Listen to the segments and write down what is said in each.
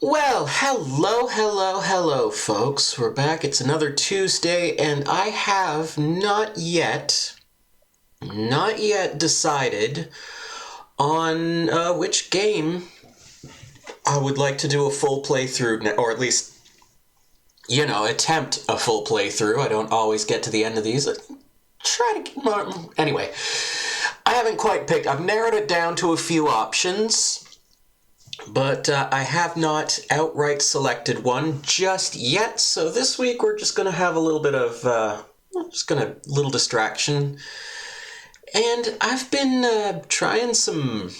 Well, hello, folks. We're back. It's another Tuesday, and I have not yet decided on which game I would like to do a full playthrough, or at least, attempt a full playthrough. I don't always get to the end of these. I try to get, anyway, I haven't quite picked. I've narrowed it down to a few options. But I have not outright selected one just yet, so this week we're just going to have a little bit of, little distraction. And I've been trying some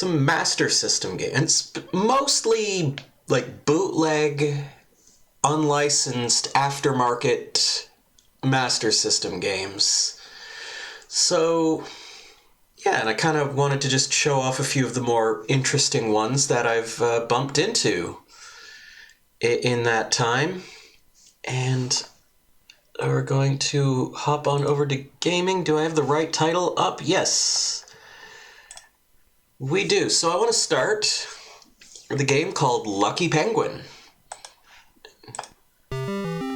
Master System games, mostly like bootleg, unlicensed, aftermarket Master System games. So yeah, and I kind of wanted to just show off a few of the more interesting ones that I've bumped into in that time. And we're going to hop on over to gaming. Do I have the right title up? Yes, we do. So I want to start with a game called Lucky Penguin. And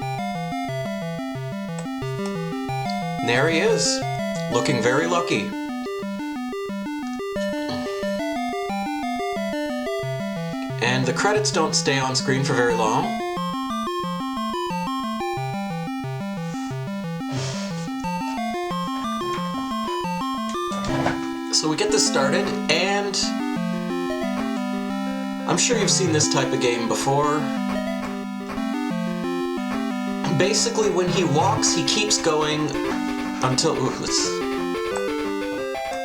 there he is, looking very lucky. And the credits don't stay on screen for very long. So we get this started, and I'm sure you've seen this type of game before. Basically, when he walks, he keeps going until...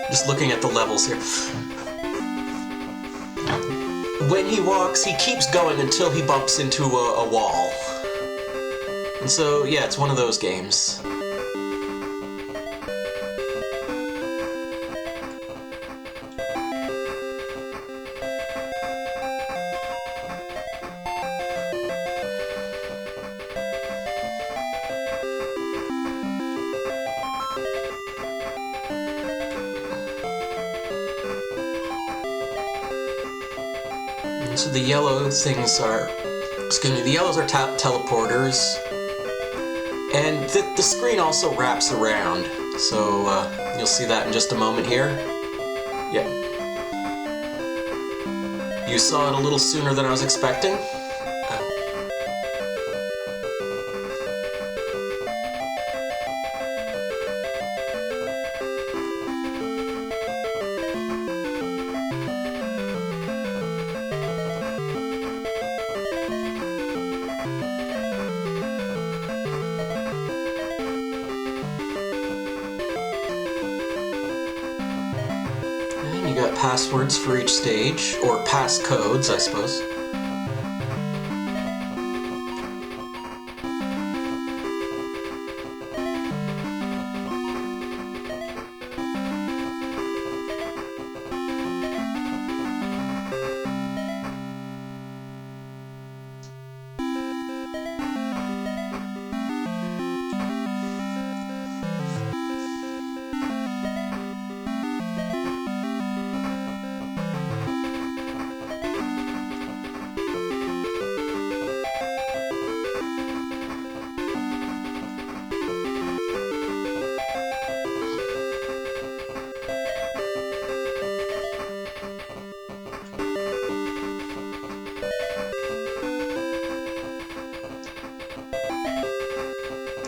just looking at the levels here. When he walks, he keeps going until he bumps into a wall. And so, yeah, it's one of those games. So the yellow things are, the yellows are teleporters, and the screen also wraps around, so you'll see that in just a moment here. Yeah. You saw it a little sooner than I was expecting. You got passwords for each stage, or passcodes, I suppose.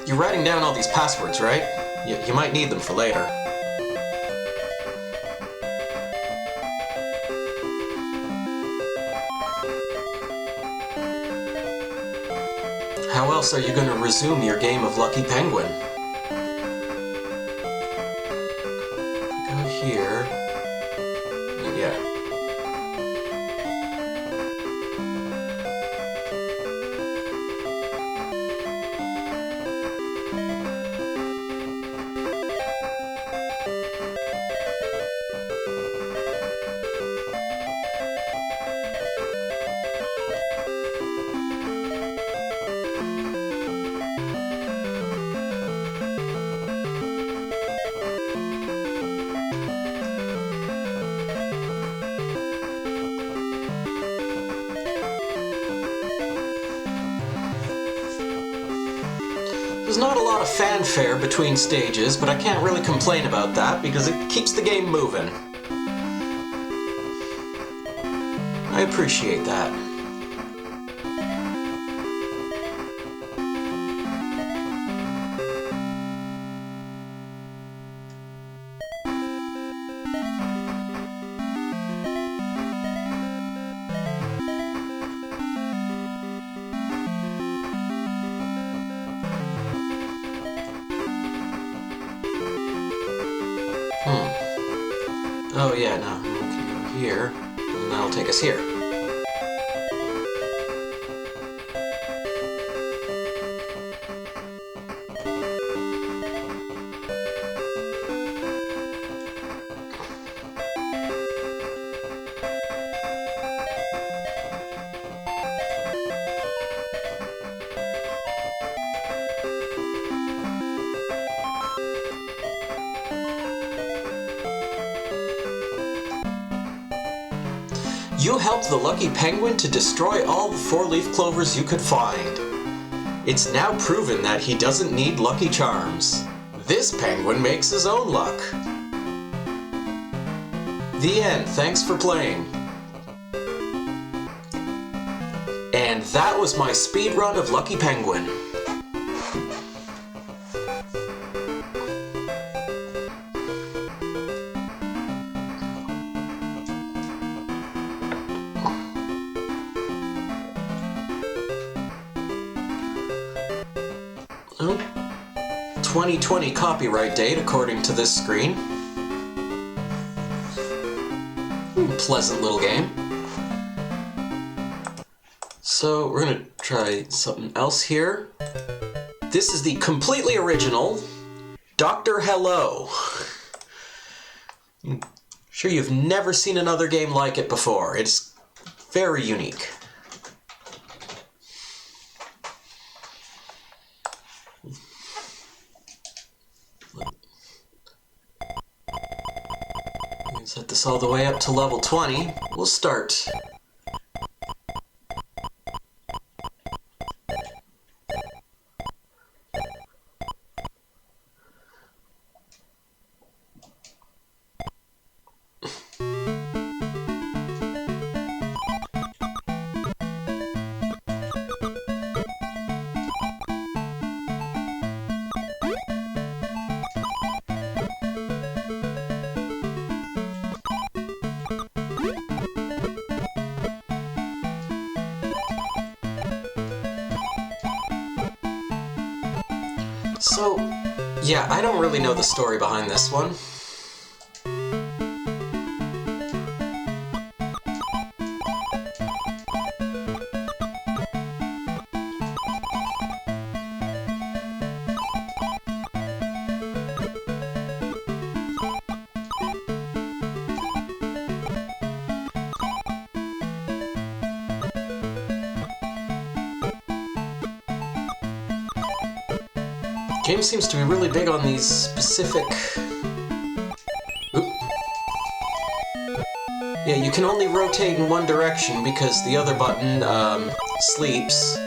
You're writing down all these passwords, right? You might need them for later. How else are you going to resume your game of Lucky Penguin? Go here. Yeah. There's not a lot of fanfare between stages, but I can't really complain about that because it keeps the game moving. I appreciate that. Oh yeah, now we can go here, and that'll take us here. You helped the Lucky Penguin to destroy all the four-leaf clovers you could find. It's now proven that he doesn't need Lucky Charms. This penguin makes his own luck. The end. Thanks for playing. And that was my speedrun of Lucky Penguin. Oh, 2020 copyright date according to this screen. Pleasant little game. So we're gonna try something else here. This is the completely original Dr. Hello. I'm sure you've never seen another game like it before. It's very unique. Set this all the way up to level 20. We'll start. So, yeah, I don't really know the story behind this one. Game seems to be really big on these specific... Oop. Yeah, you can only rotate in one direction because the other button sleeps.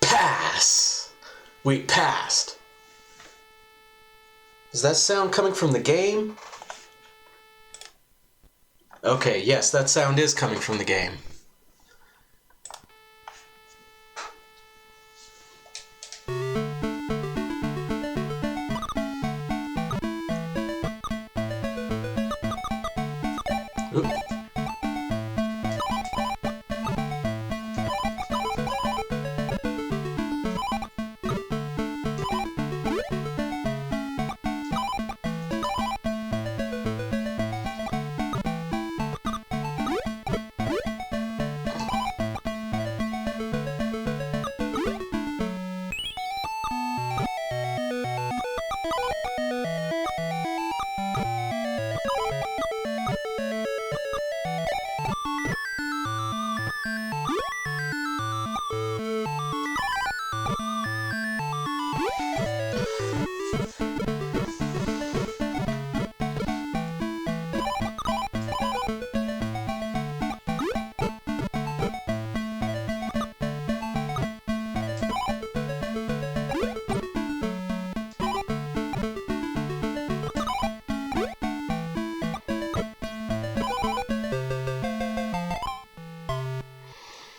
Pass! We passed. Is that sound coming from the game? Okay, yes, that sound is coming from the game. Oop.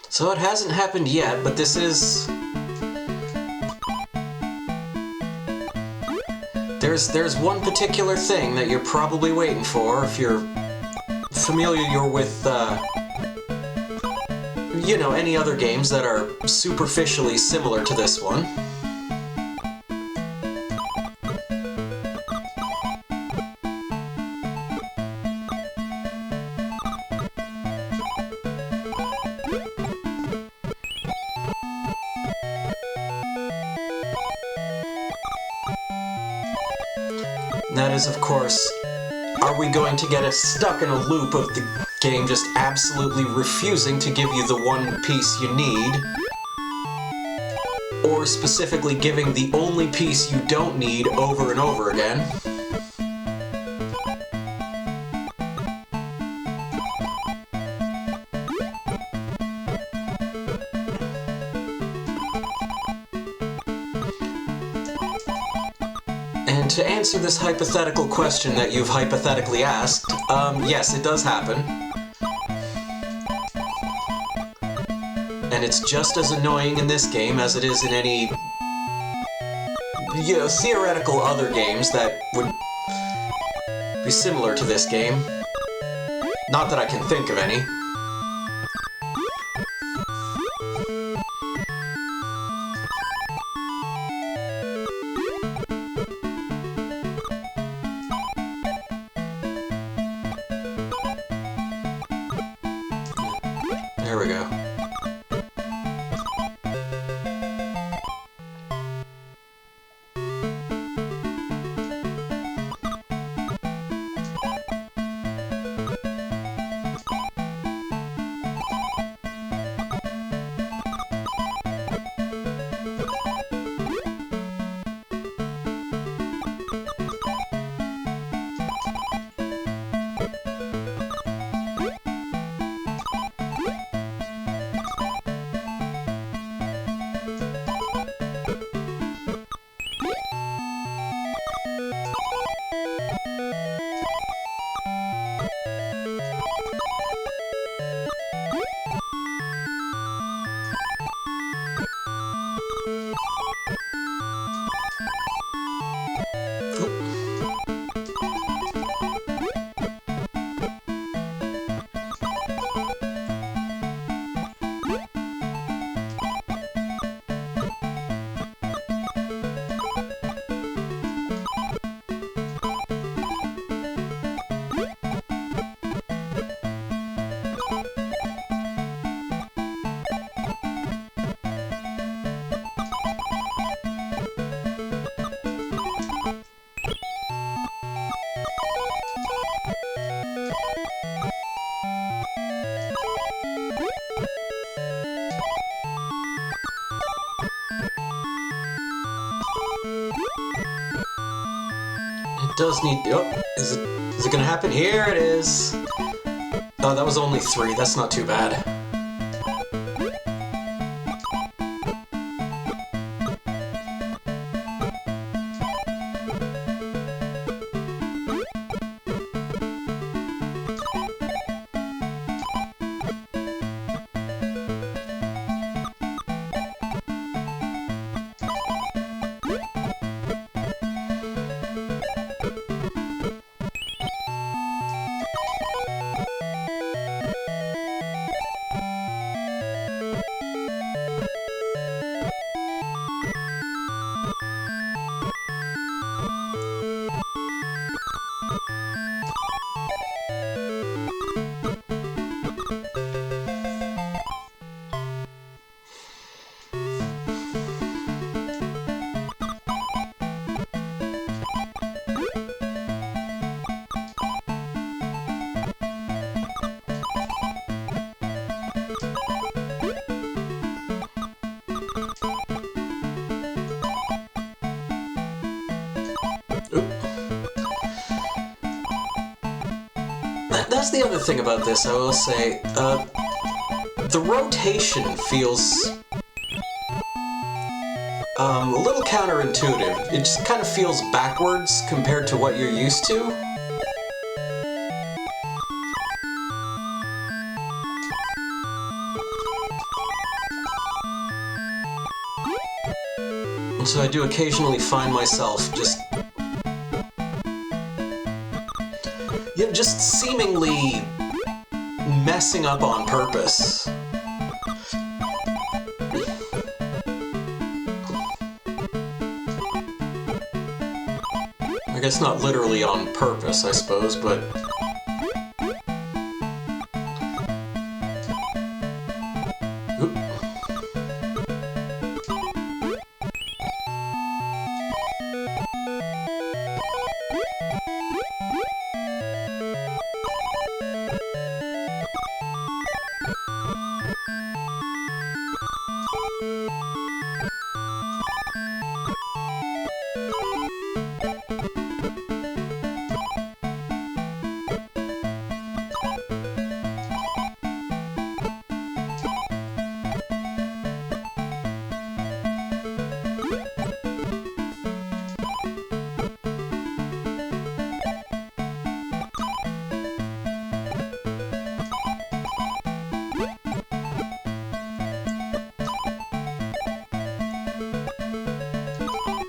So it hasn't happened yet, but this is... There's one particular thing that you're probably waiting for if you're familiar with, you know, any other games that are superficially similar to this one. That is, of course, are we going to get us stuck in a loop of the game just absolutely refusing to give you the one piece you need, or specifically giving the only piece you don't need over and over again? And to answer this hypothetical question that you've hypothetically asked, yes, it does happen. And it's just as annoying in this game as it is in any, you know, theoretical other games that would be similar to this game. Not that I can think of any. There we go. Does need... Oh, is it gonna happen? Here it is! Oh, that was only 3. That's not too bad. that's the other thing about this, I will say. The rotation feels a little counterintuitive. It just kind of feels backwards compared to what you're used to. And so I do occasionally find myself just seemingly messing up on purpose. I guess not literally on purpose, I suppose, but... Oop.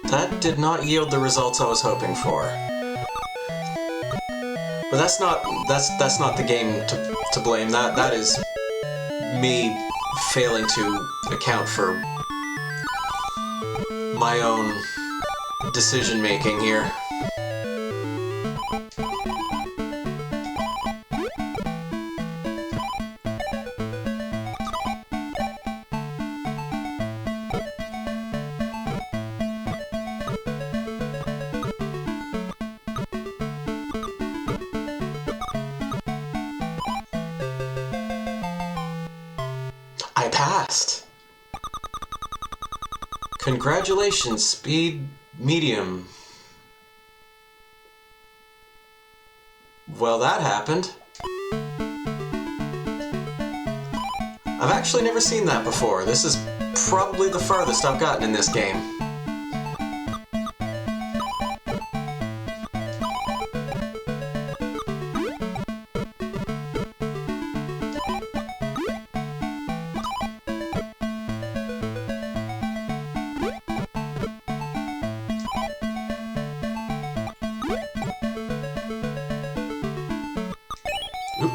That did not yield the results I was hoping for. But that's not the game to blame. That is me failing to account for my own decision making here. I passed! Congratulations, speed medium. Well, that happened. I've actually never seen that before. This is probably the farthest I've gotten in this game. Oop.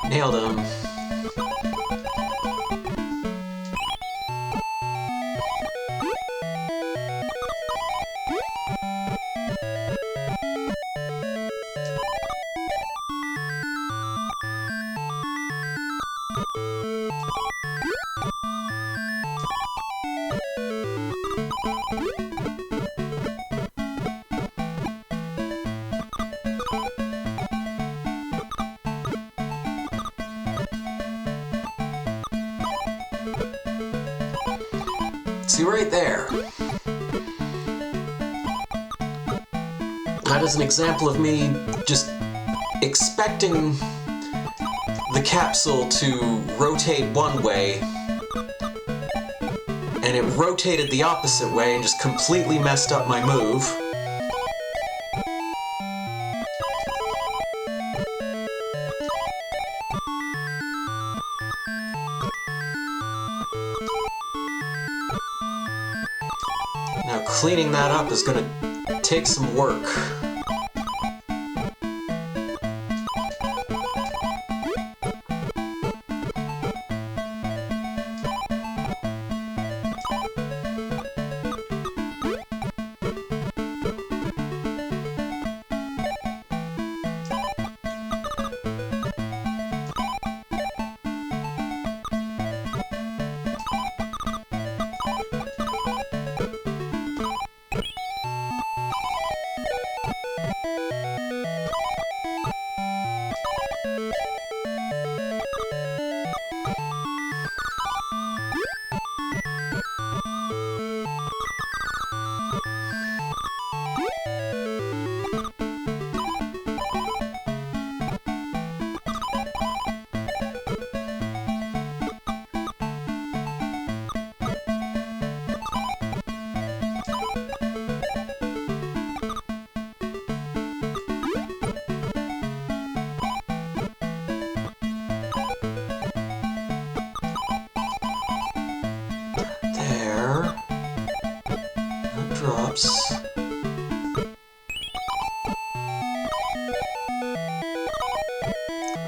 Nailed him. See right there. That is an example of me just expecting the capsule to rotate one way, and it rotated the opposite way and just completely messed up my move. Now cleaning that up is gonna take some work.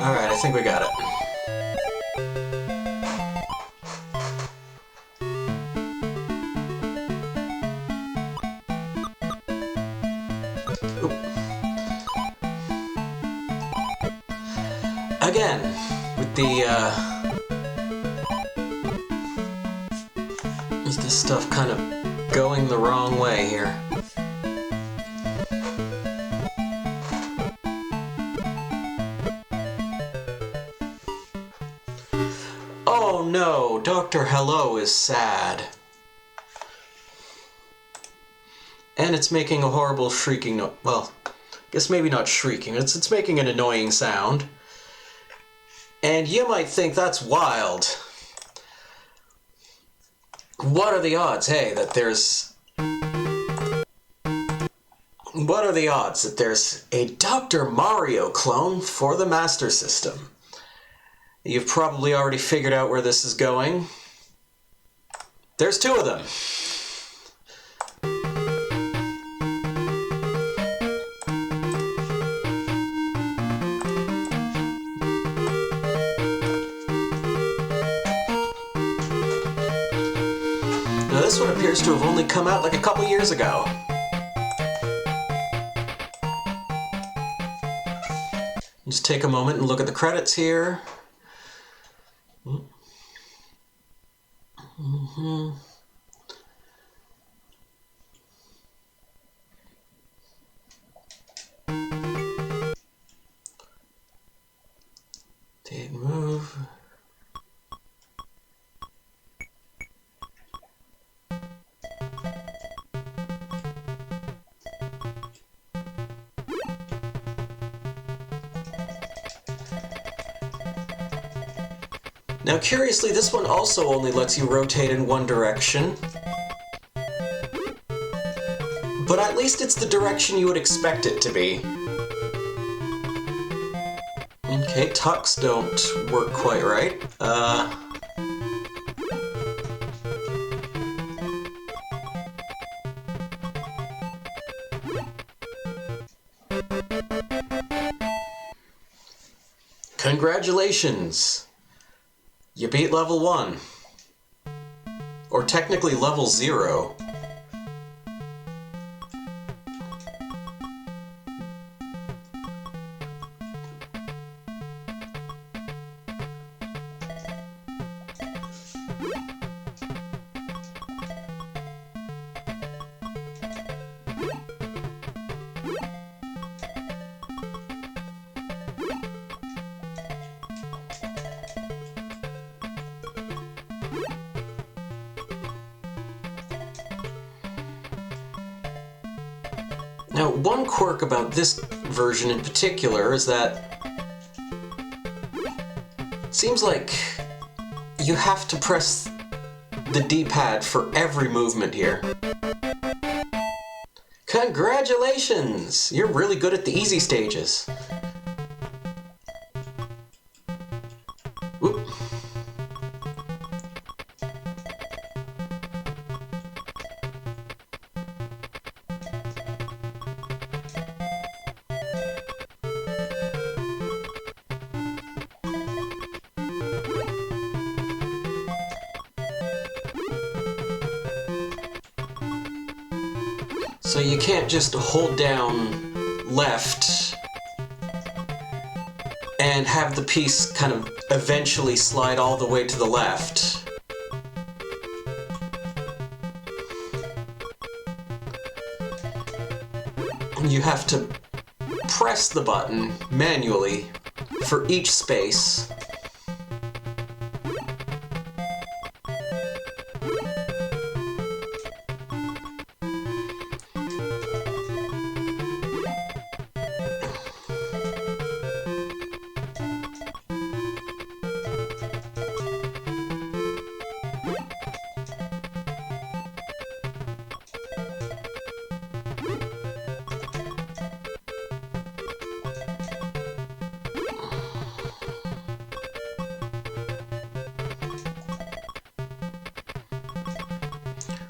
Alright, I think we got it. Oop. Again, with this stuff kind of going the wrong way here. Oh no, Dr. Hello is sad. And it's making a horrible shrieking noise. Well, I guess maybe not shrieking, it's making an annoying sound. And you might think that's wild. What are the odds, hey, that there's... What are the odds that there's a Dr. Mario clone for the Master System? You've probably already figured out where this is going. There's two of them. Now this one appears to have only come out like a couple years ago. Just take a moment and look at the credits here. Mm-hmm. Didn't move. Now, curiously, this one also only lets you rotate in one direction. But at least it's the direction you would expect it to be. Okay, tucks don't work quite right. Congratulations! You beat level 1. Or technically level 0. Now, one quirk about this version in particular is that it seems like you have to press the D-pad for every movement here. Congratulations! You're really good at the easy stages. Whoop. So you can't just hold down left and have the piece kind of eventually slide all the way to the left. You have to press the button manually for each space.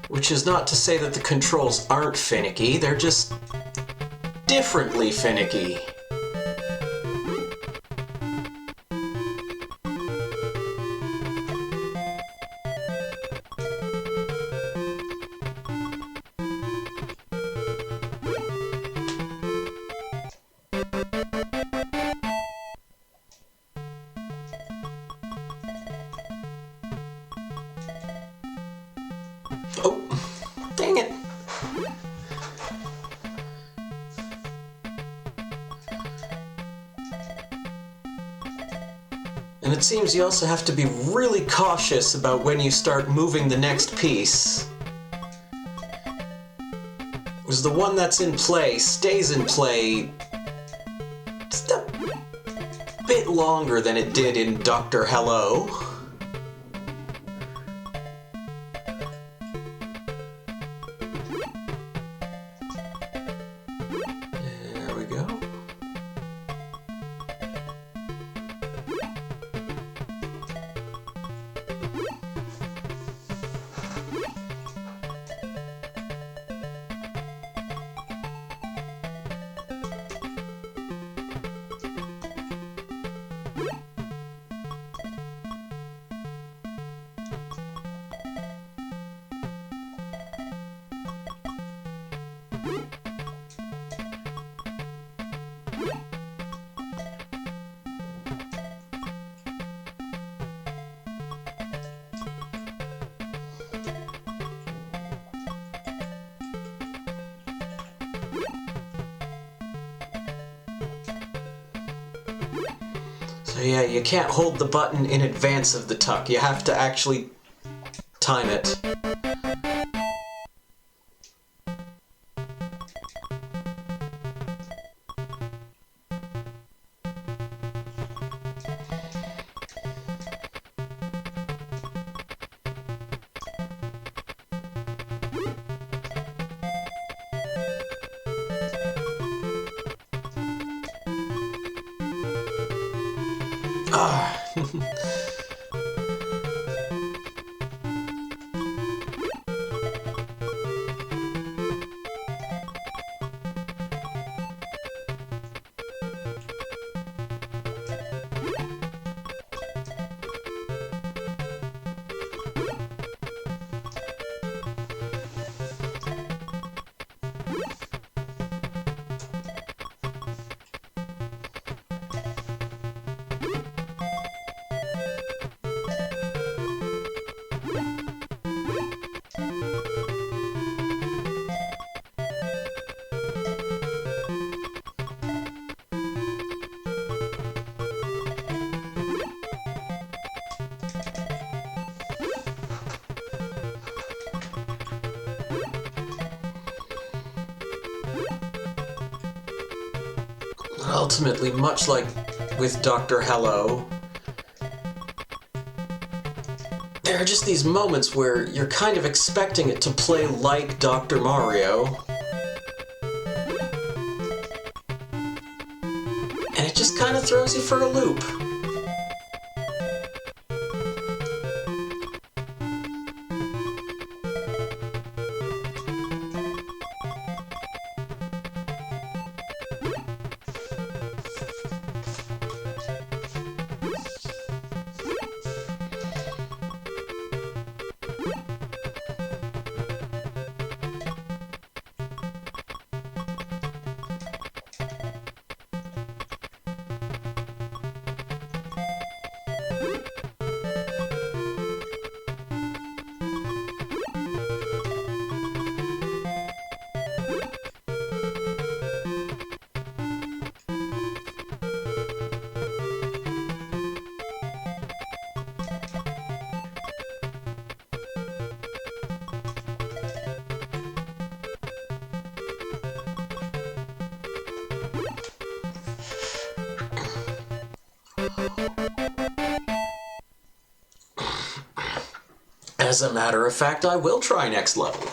Which is not to say that the controls aren't finicky, they're just differently finicky. And it seems you also have to be really cautious about when you start moving the next piece. Because the one that's in play stays in play just a bit longer than it did in Dr. Hello. There we go. So yeah, you can't hold the button in advance of the tuck. You have to actually time it. Ah. Ultimately, much like with Dr. Hello, there are just these moments where you're kind of expecting it to play like Dr. Mario, and it just kind of throws you for a loop. As a matter of fact, I will try next level.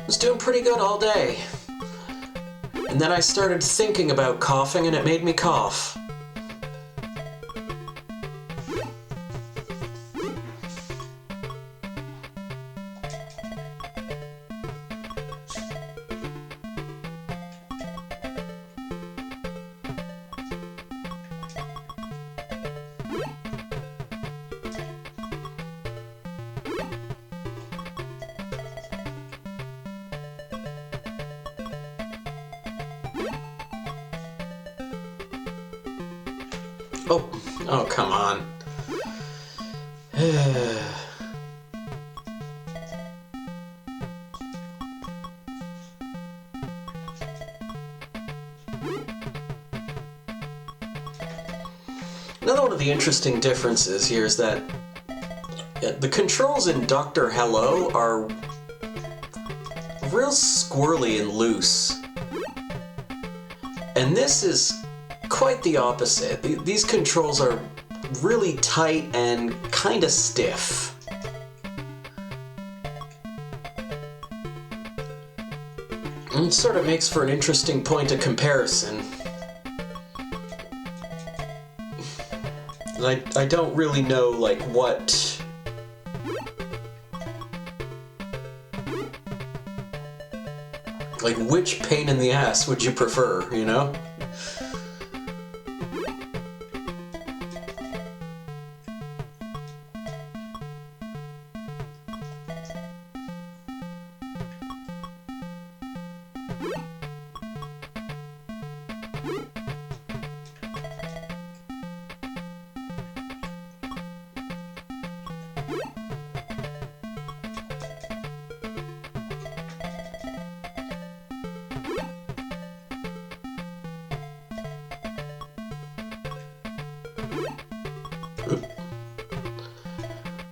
I was doing pretty good all day. And then I started thinking about coughing and it made me cough. Oh, oh, come on. Another one of the interesting differences here is that the controls in Dr. Hello are real squirrely and loose. And this is quite the opposite. These controls are really tight and kind of stiff. And it sort of makes for an interesting point of comparison. I don't really know, like, what... Like, which pain in the ass would you prefer, you know?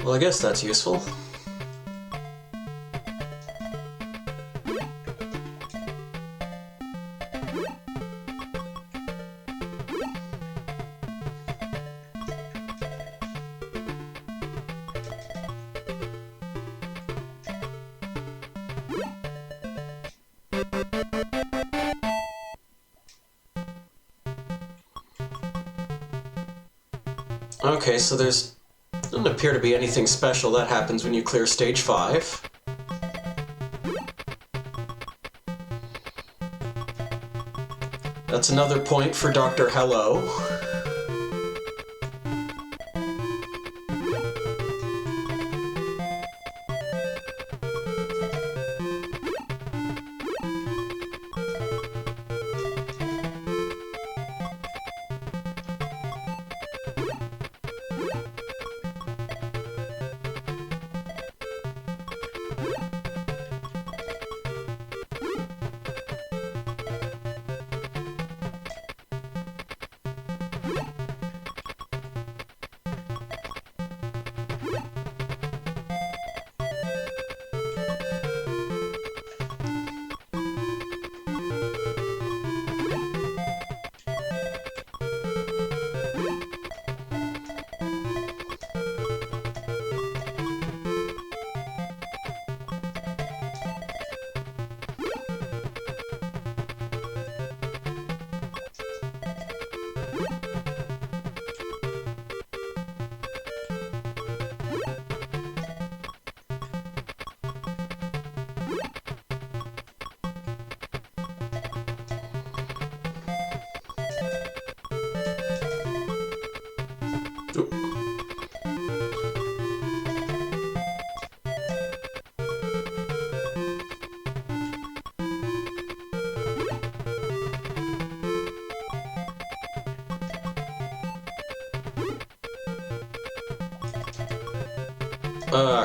Well, I guess that's useful. Okay, so doesn't appear to be anything special that happens when you clear stage 5. That's another point for Dr. Hello.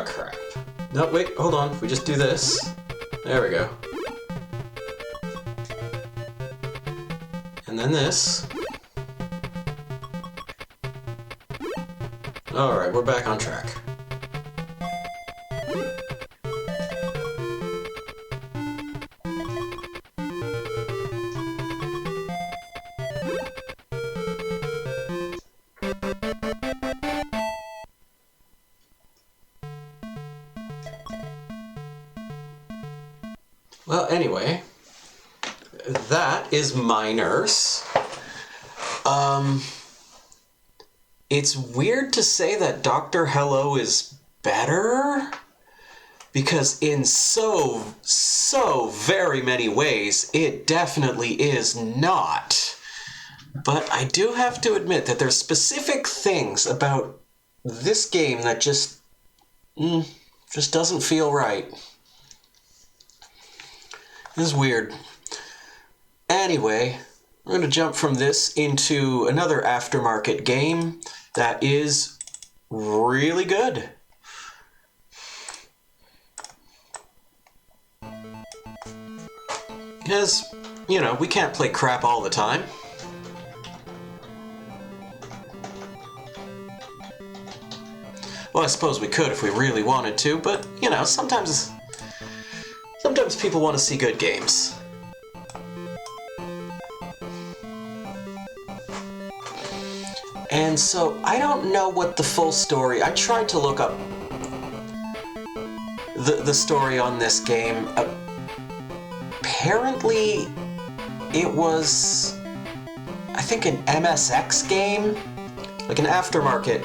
Crap. No, wait, hold on. If we just do this. There we go. And then this. Alright, we're back on track. Well, anyway, that is my nurse. It's weird to say that Dr. Hello is better, because in so very many ways, it definitely is not. But I do have to admit that there's specific things about this game that just doesn't feel right. This is weird. Anyway, We're going to jump from this into another aftermarket game that is really good. Because, you know, we can't play crap all the time. Well, I suppose we could if we really wanted to, but, you know, sometimes people want to see good games. And so, I don't know what the full story... I tried to look up the story on this game. Apparently, it was, I think, an MSX game, like an aftermarket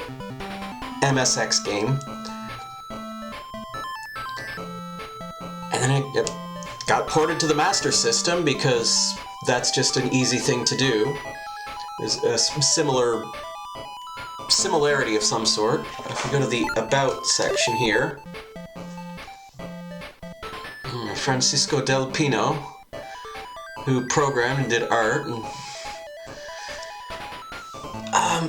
MSX game. And then it got ported to the Master System because that's just an easy thing to do. There's a similarity of some sort. If we go to the About section here, Francisco Del Pino, who programmed and did art. And,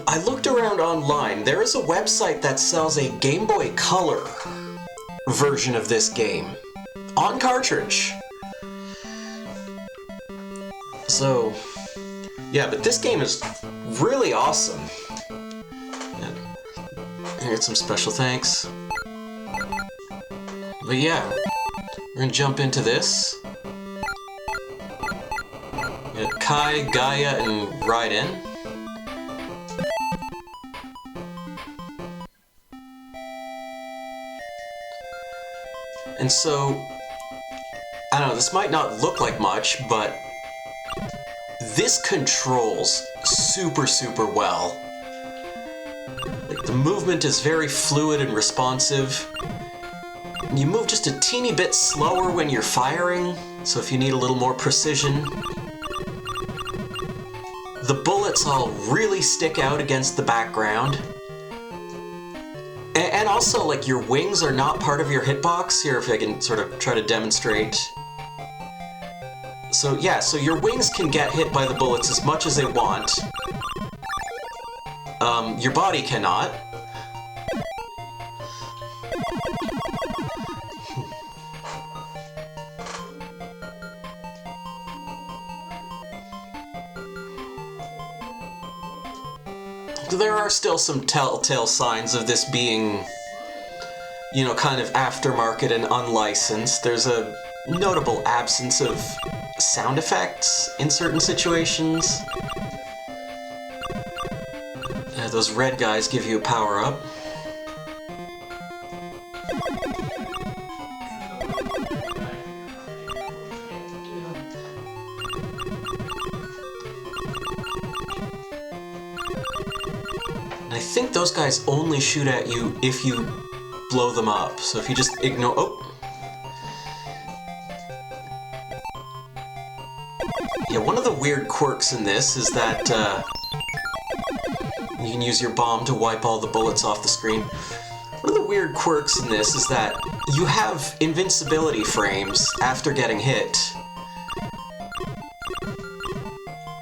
I looked around online. There is a website that sells a Game Boy Color version of this game on cartridge. So, yeah, but this game is really awesome. Here's some special thanks. But yeah, we're gonna jump into this. We got Kai, Gaia, and Raiden. And so, I don't know, this might not look like much, but this controls super, super well. Like, the movement is very fluid and responsive. You move just a teeny bit slower when you're firing, so if you need a little more precision. The bullets all really stick out against the background. And also, like, your wings are not part of your hitbox. Here, if I can sort of try to demonstrate. So, yeah, so your wings can get hit by the bullets as much as they want. Your body cannot. There are still some telltale signs of this being, you know, kind of aftermarket and unlicensed. There's a notable absence of sound effects in certain situations. Those red guys give you a power-up. And I think those guys only shoot at you if you blow them up. So if you just ignore... Oh! Yeah, one of the weird quirks in this is that you can use your bomb to wipe all the bullets off the screen. One of the weird quirks in this is that you have invincibility frames after getting hit.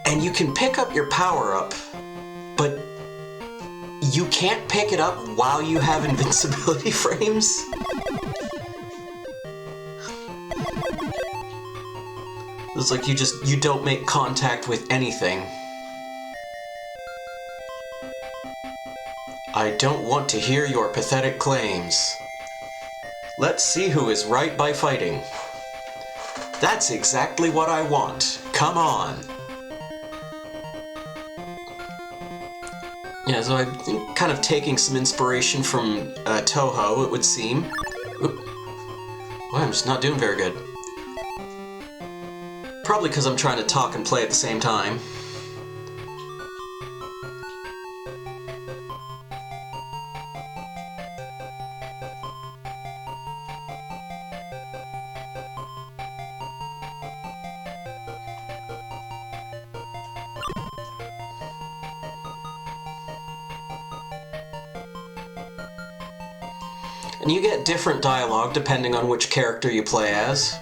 And you can pick up your power-up, but you can't pick it up while you have invincibility frames. It's like you don't make contact with anything. I don't want to hear your pathetic claims. Let's see who is right by fighting. That's exactly what I want. Come on. Yeah, so I think kind of taking some inspiration from Toho, it would seem. Oop. Well, I'm just not doing very good. Probably because I'm trying to talk and play at the same time. And you get different dialogue depending on which character you play as.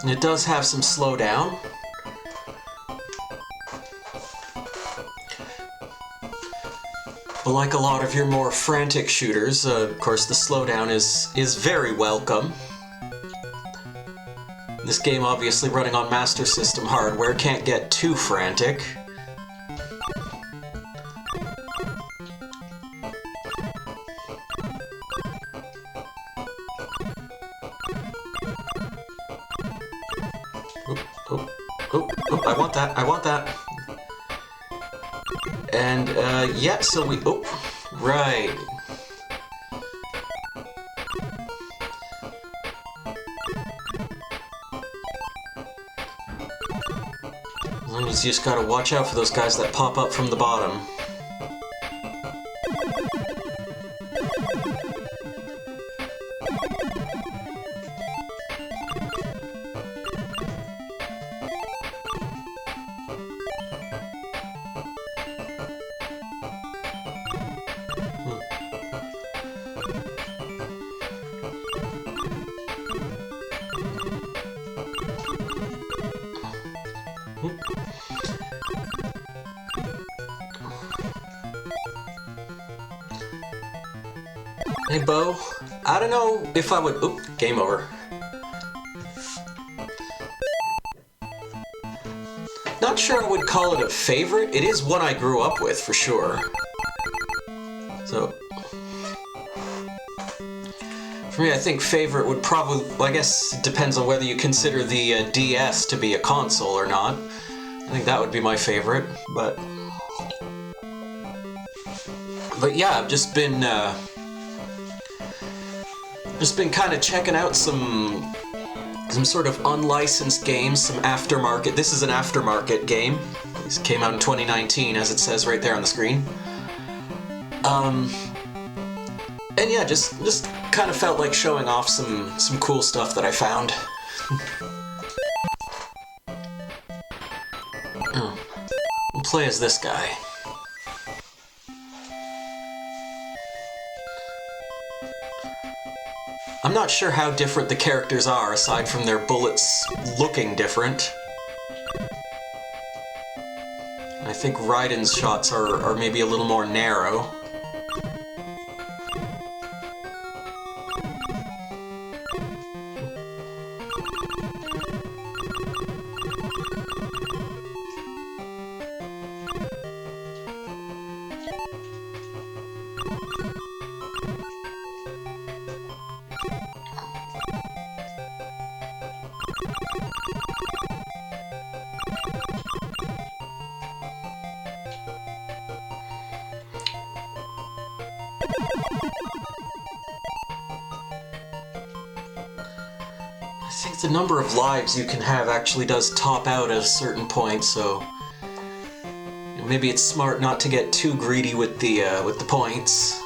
And it does have some slowdown. But like a lot of your more frantic shooters, of course the slowdown is very welcome. This game obviously running on Master System hardware can't get too frantic. I want that, I want that. And, yeah, so we, right. You just gotta watch out for those guys that pop up from the bottom. Hey, Bo, I don't know if I would... Oop, game over. Not sure I would call it a favorite. It is one I grew up with, for sure. So... for me, I think favorite would probably... well, I guess it depends on whether you consider the DS to be a console or not. I think that would be my favorite, but... but yeah, I've just been kind of checking out some sort of unlicensed games, some aftermarket. This is an aftermarket game. This came out in 2019, as it says right there on the screen. And yeah, just kind of felt like showing off some cool stuff that I found. Oh, we'll play as this guy. I'm not sure how different the characters are, aside from their bullets looking different. I think Raiden's shots are maybe a little more narrow. I think the number of lives you can have actually does top out at a certain point, so maybe it's smart not to get too greedy with the points.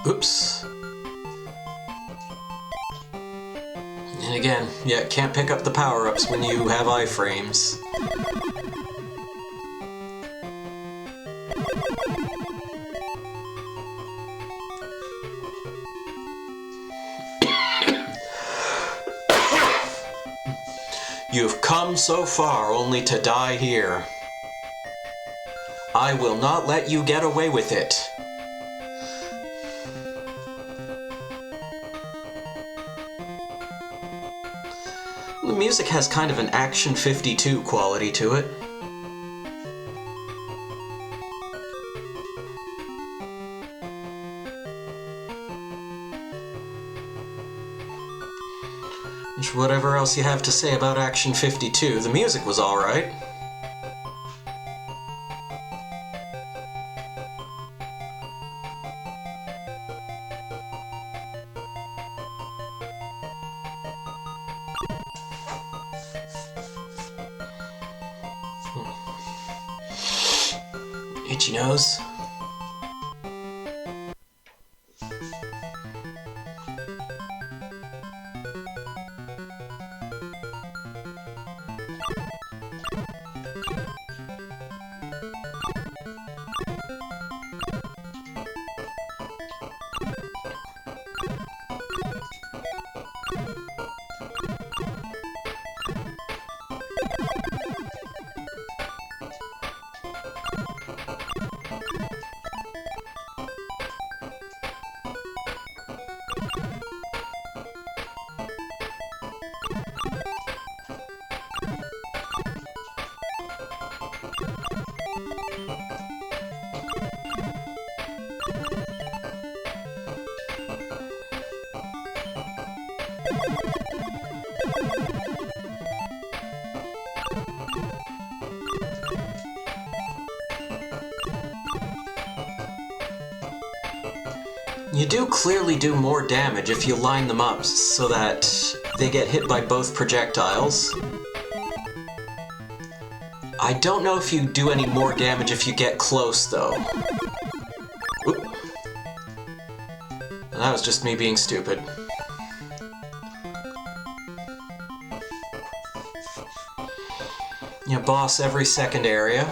Oops. And again, yeah, can't pick up the power-ups when you have iframes. You've come so far only to die here. I will not let you get away with it. The music has kind of an Action 52 quality to it. Whatever else you have to say about Action 52, the music was alright. Itchy nose. You do clearly do more damage if you line them up so that they get hit by both projectiles. I don't know if you do any more damage if you get close, though. Oop. That was just me being stupid. You boss every second area.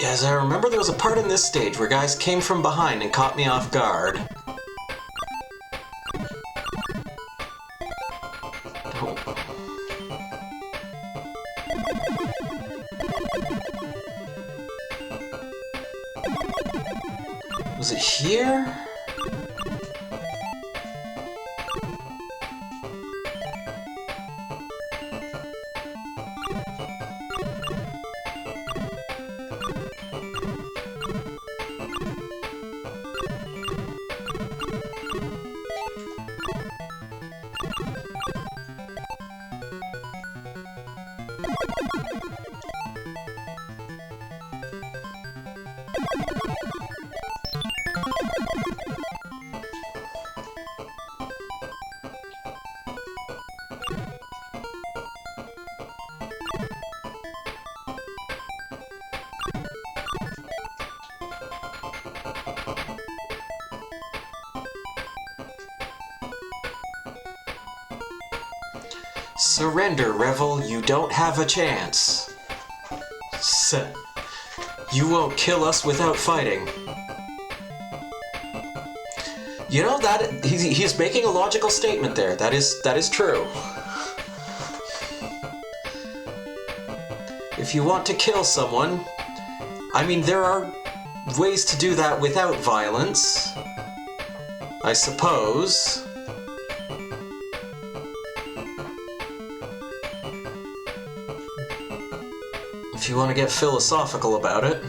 As I remember, there was a part in this stage where guys came from behind and caught me off guard. Oh. Was it here? Surrender, Revel, you don't have a chance. You won't kill us without fighting. You know, that he's making a logical statement there. That is true. If you want to kill someone, I mean, there are ways to do that without violence, I suppose. If you want to get philosophical about it.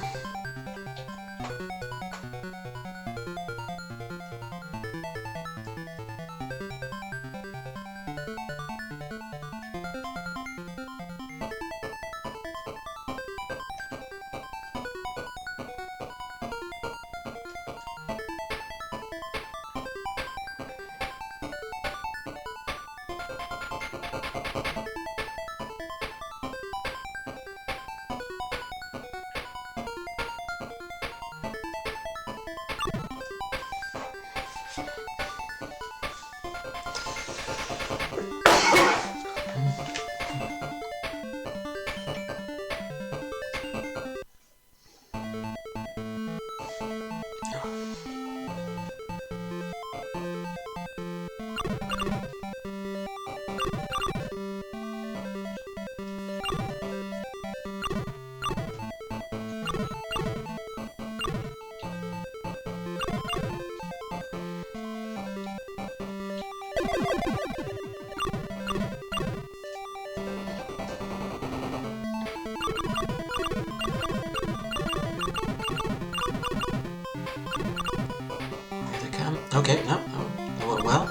Here they come. Okay, no, oh, well.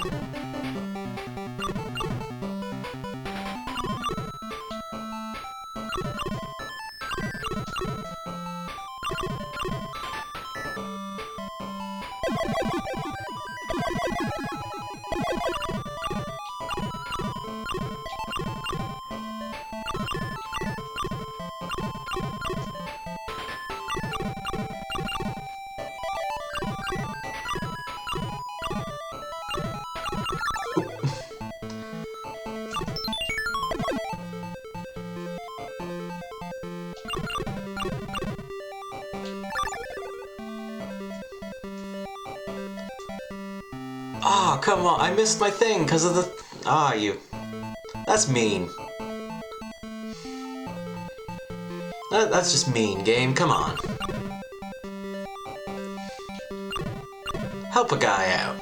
Ah, oh, come on, I missed my thing because of the... Ah, you... That's mean. That's just mean, game, come on. Help a guy out.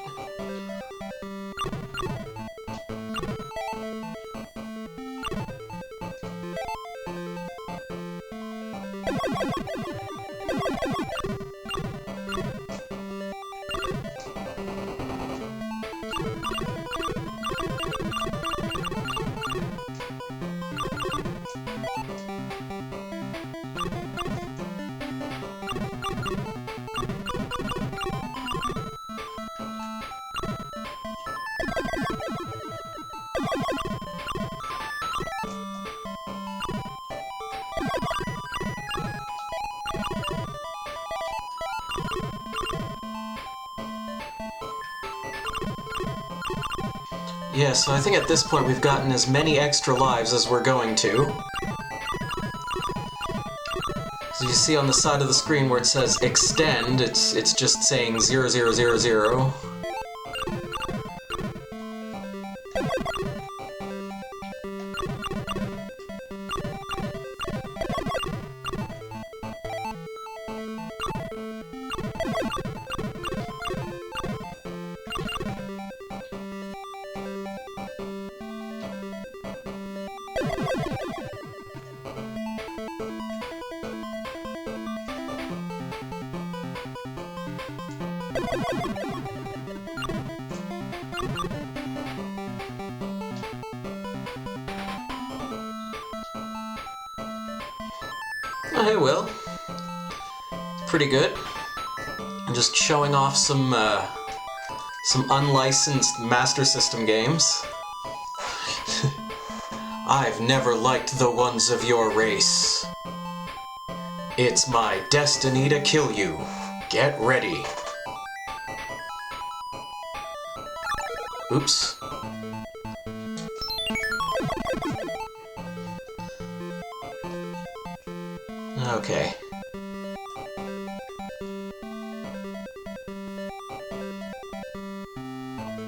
Yeah, so I think at this point we've gotten as many extra lives as we're going to. So you see on the side of the screen where it says extend, it's just saying 0000. Oh, hey, Will. Pretty good. I'm just showing off some unlicensed Master System games. I've never liked the ones of your race. It's my destiny to kill you. Get ready. Oops. Okay.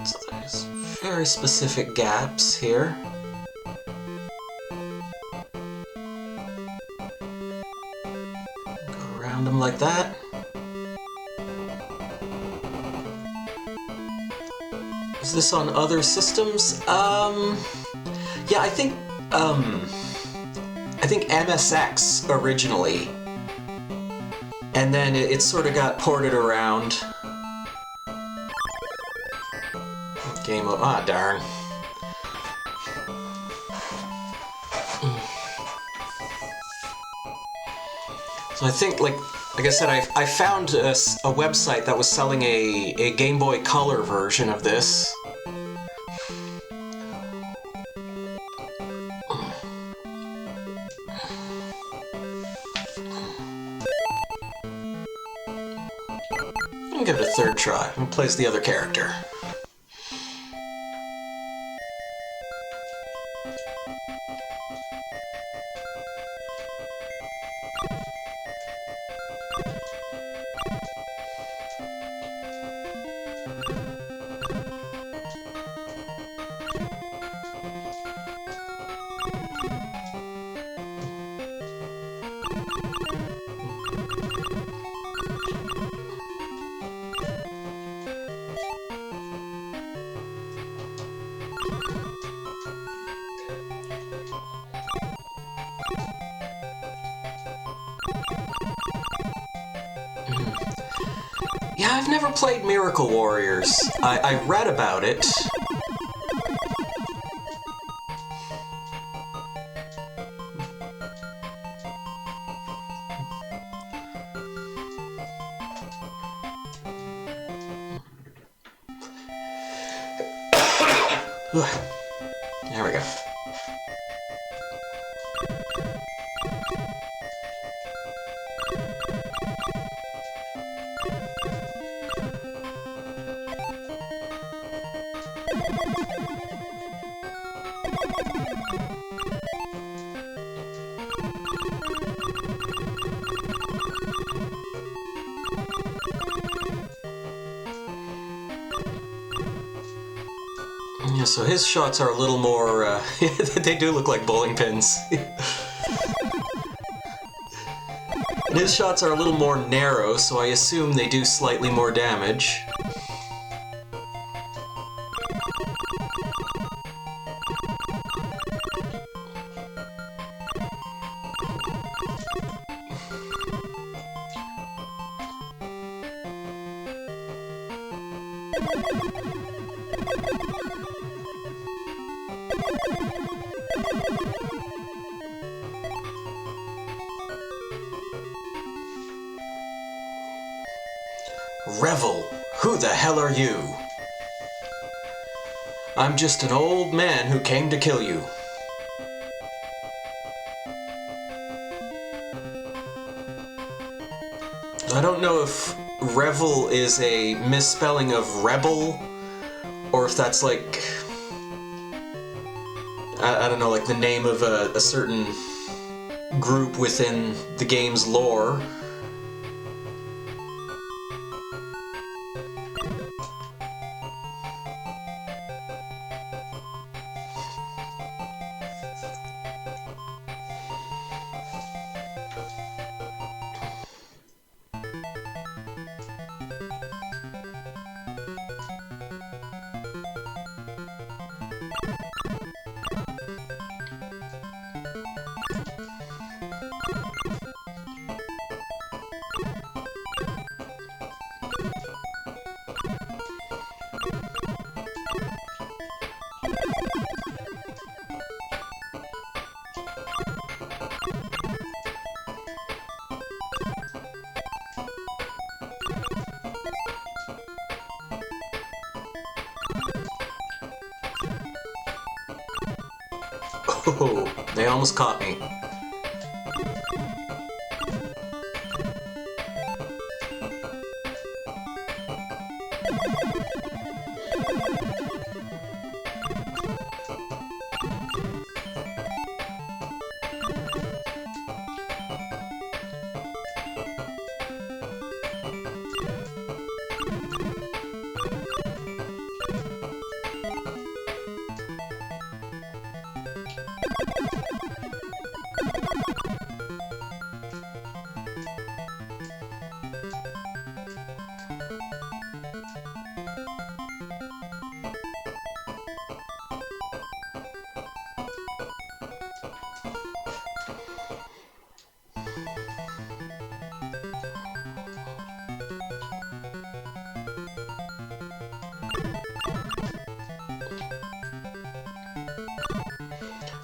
So there's very specific gaps here. Go around them like that. Is this on other systems? Yeah, I think MSX originally, and then it sort of got ported around. Game over. Ah, darn. So I think, like I said, I found a website that was selling a Game Boy Color version of this. I'll give it a third try. Who plays the other character? Yeah, I've never played Miracle Warriors. I read about it. There we go. Yeah, so his shots are a little more, they do look like bowling pins. And his shots are a little more narrow, so I assume they do slightly more damage. Revel, who the hell are you? I'm just an old man who came to kill you. I don't know if Revel is a misspelling of rebel, or if that's like, I don't know, like the name of a certain group within the game's lore. Oh, they almost caught me.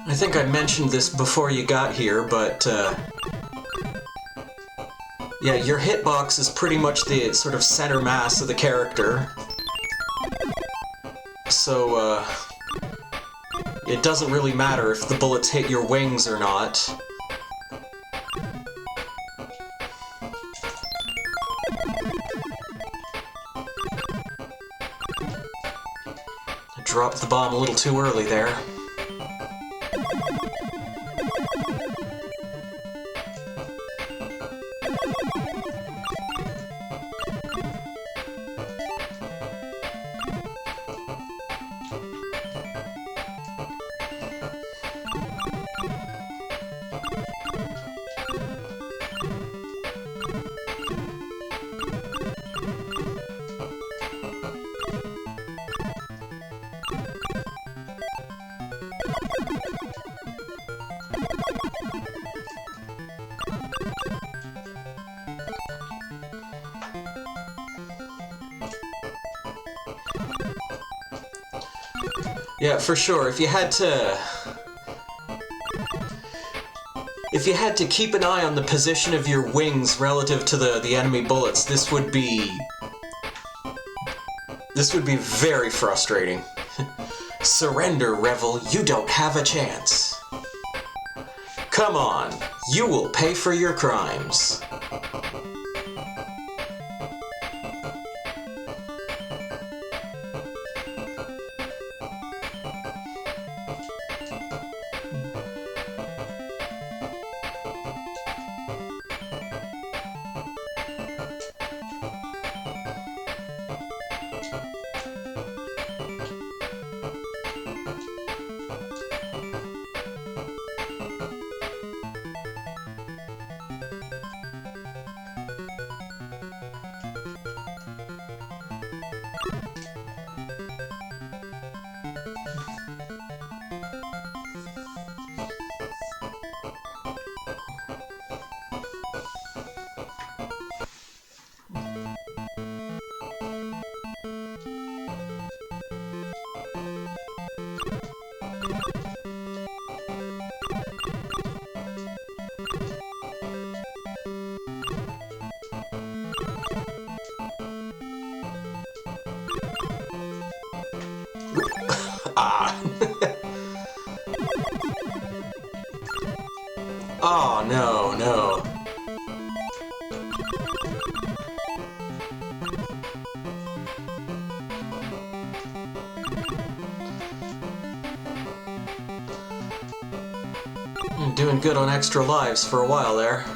I think I mentioned this before you got here, but yeah, your hitbox is pretty much the sort of center mass of the character. So, it doesn't really matter if the bullets hit your wings or not. I dropped the bomb a little too early there. Yeah, for sure. If you had to keep an eye on the position of your wings relative to the enemy bullets, this would be very frustrating. Surrender, Revel. You don't have a chance. Come on, you will pay for your crimes. Ah. Oh, no, no. Doing good on extra lives for a while there.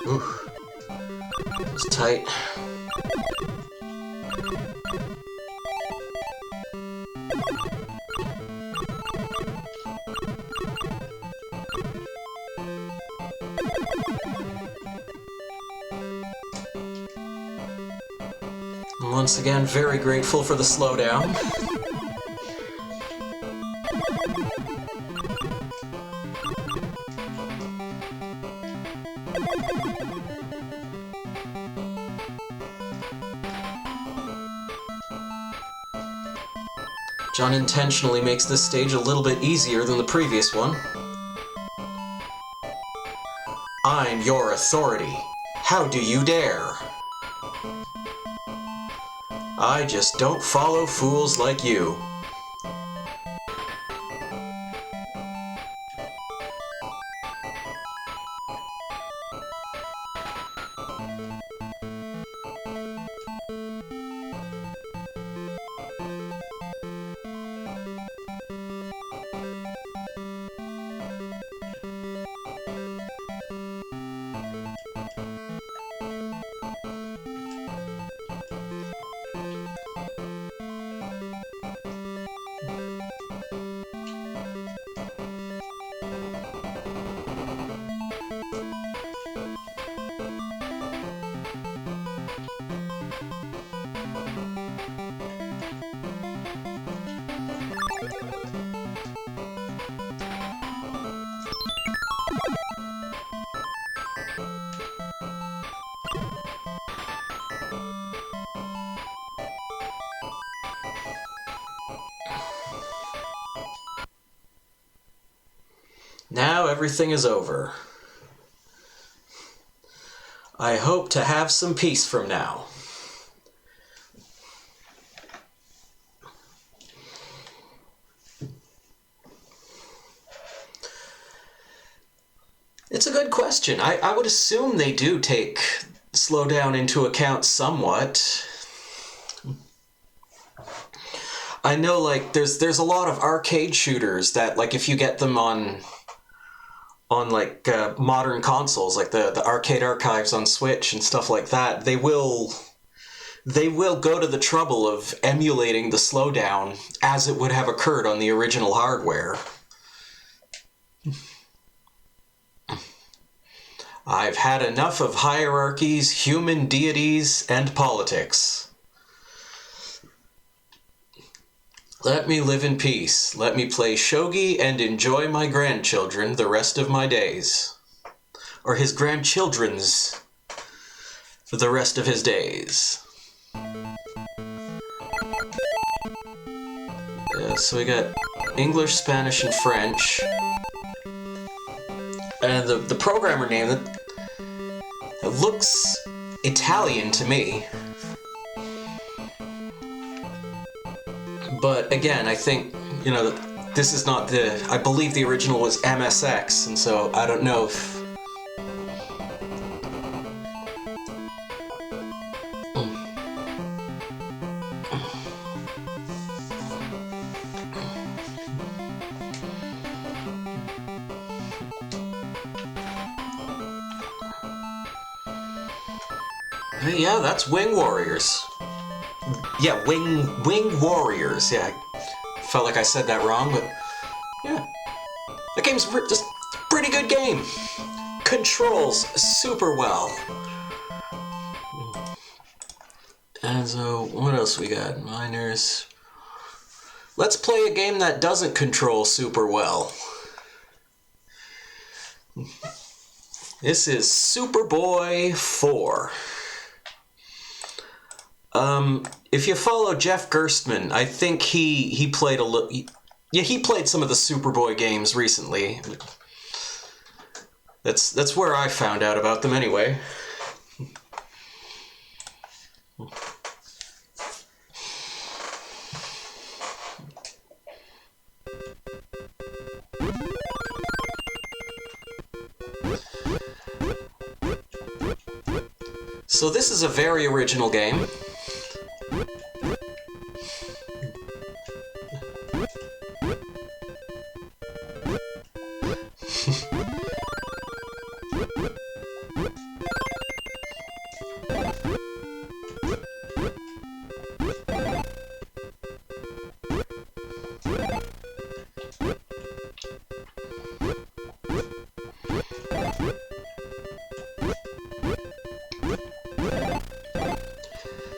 Ooh. It's tight. Once again, very grateful for the slowdown. John intentionally makes this stage a little bit easier than the previous one. I'm your authority. How do you dare? I just don't follow fools like you. Now everything is over. I hope to have some peace from now. It's a good question. I would assume they do take slowdown into account somewhat. I know, like, there's a lot of arcade shooters that, like, if you get them on modern consoles, like the arcade archives on Switch and stuff like that, they will go to the trouble of emulating the slowdown as it would have occurred on the original hardware. I've had enough of hierarchies, human deities, and politics. Let me live in peace. Let me play shogi and enjoy my grandchildren the rest of my days. Or his grandchildren's for the rest of his days. So we got English, Spanish, and French. And the programmer name, it looks Italian to me. But again, I think, you know, this is not I believe the original was MSX, and so I don't know if... Yeah, that's Wing Warriors. Yeah, Wing Warriors. Yeah, I felt like I said that wrong, but yeah. That game's just a pretty good game. Controls super well. And so, what else we got? Miners. Let's play a game that doesn't control super well. This is Superboy 4. If you follow Jeff Gerstmann, I think he played a little... Yeah, he played some of the Superboy games recently. That's where I found out about them anyway. So this is a very original game.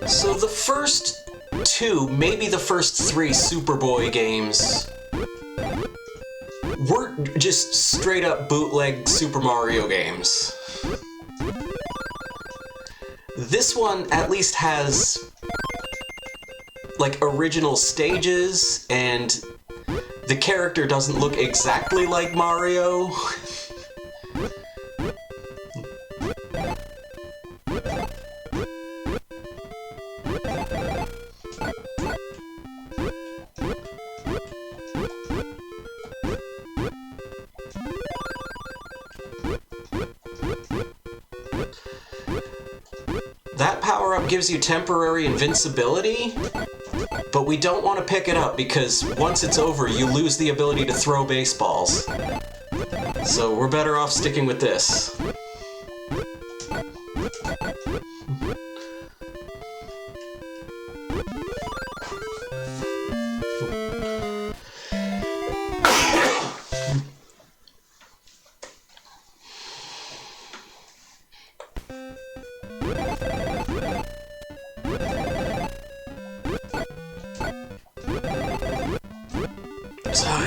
So the first two, maybe the first three Superboy games were just straight up bootleg Super Mario games. This one at least has like original stages, and the character doesn't look exactly like Mario. That power-up gives you temporary invincibility, but we don't want to pick it up because once it's over, you lose the ability to throw baseballs. So we're better off sticking with this.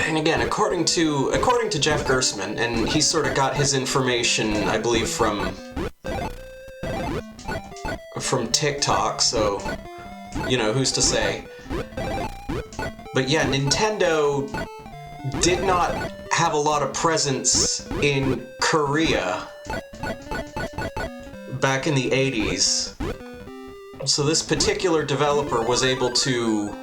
And again, according to Jeff Gerstmann, and he sort of got his information, I believe, from from TikTok, so, you know, who's to say? But yeah, Nintendo did not have a lot of presence in Korea back in the 80s. So this particular developer was able to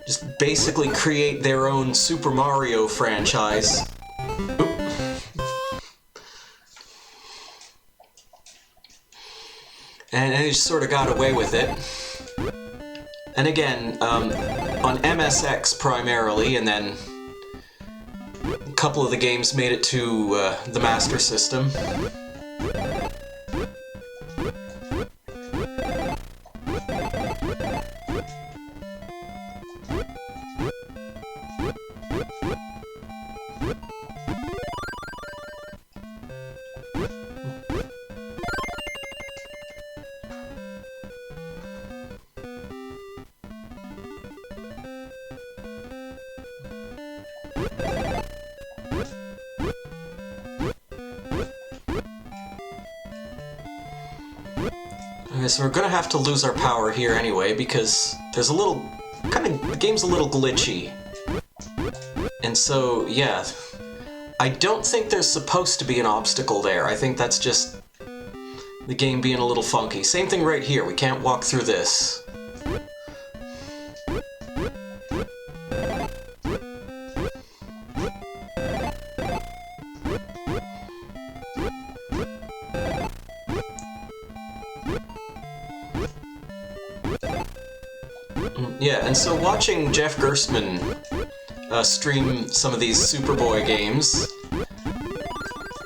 just basically create their own Super Mario franchise. And they just sort of got away with it. And again, on MSX primarily, and then a couple of the games made it to the Master System. Okay, so we're gonna have to lose our power here anyway, because there's a little... the game's a little glitchy. And so, yeah. I don't think there's supposed to be an obstacle there. I think that's just the game being a little funky. Same thing right here, we can't walk through this. Yeah, and so watching Jeff Gerstmann stream some of these Superboy games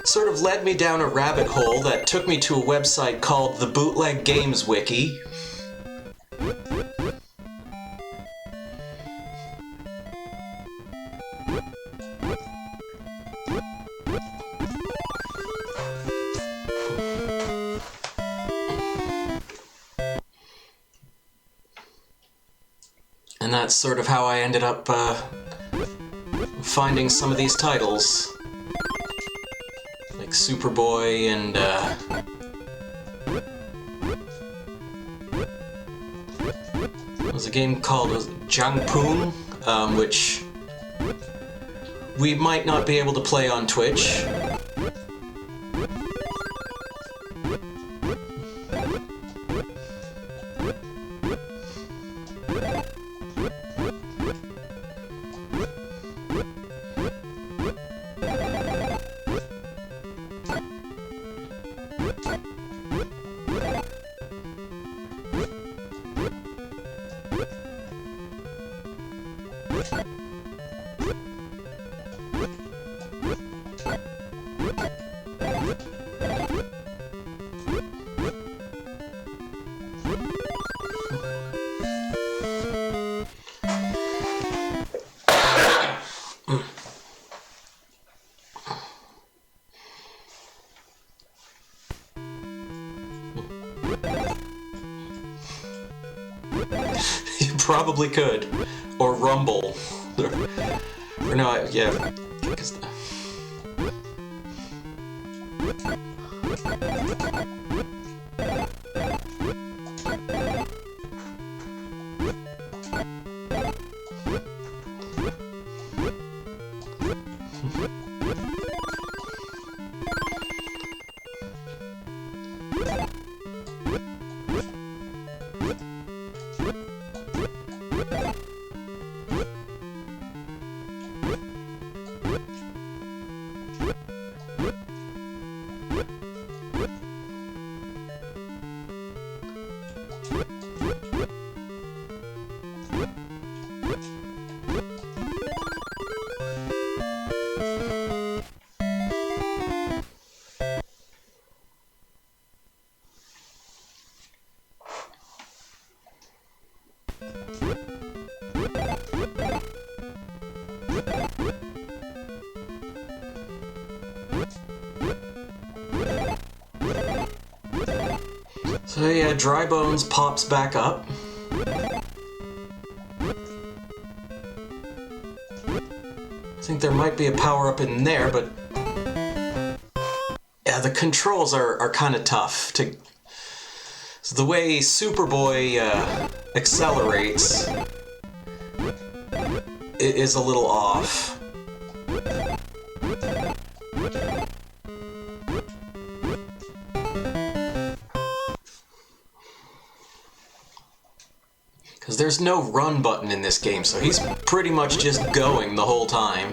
sort of led me down a rabbit hole that took me to a website called the Bootleg Games Wiki. And that's sort of how I ended up finding some of these titles. Like Superboy and there was a game called Jangpung, which we might not be able to play on Twitch. You probably could. Or Rumble. Or no, yeah. So yeah, Dry Bones pops back up. I think there might be a power-up in there, but... yeah, the controls are kind of tough. So the way Superboy accelerates is a little off. Because there's no run button in this game, so he's pretty much just going the whole time.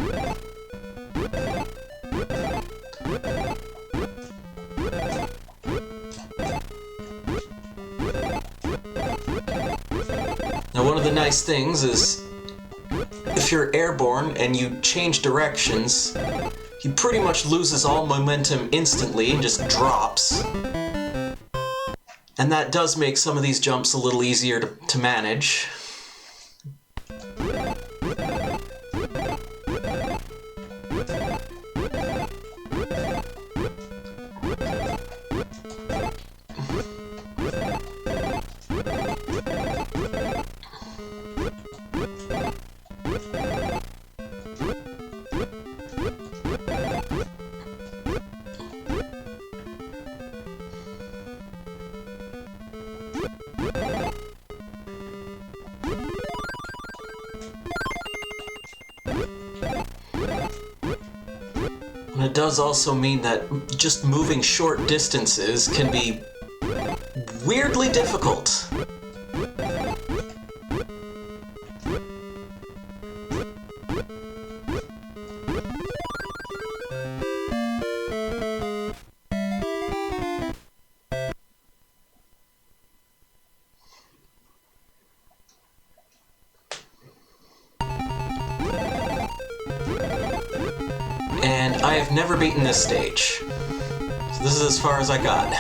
Now, one of the nice things is if you're airborne and you change directions, he pretty much loses all momentum instantly and just drops. And that does make some of these jumps a little easier to manage. And it does also mean that just moving short distances can be weirdly difficult. And I have never beaten this stage. So this is as far as I got.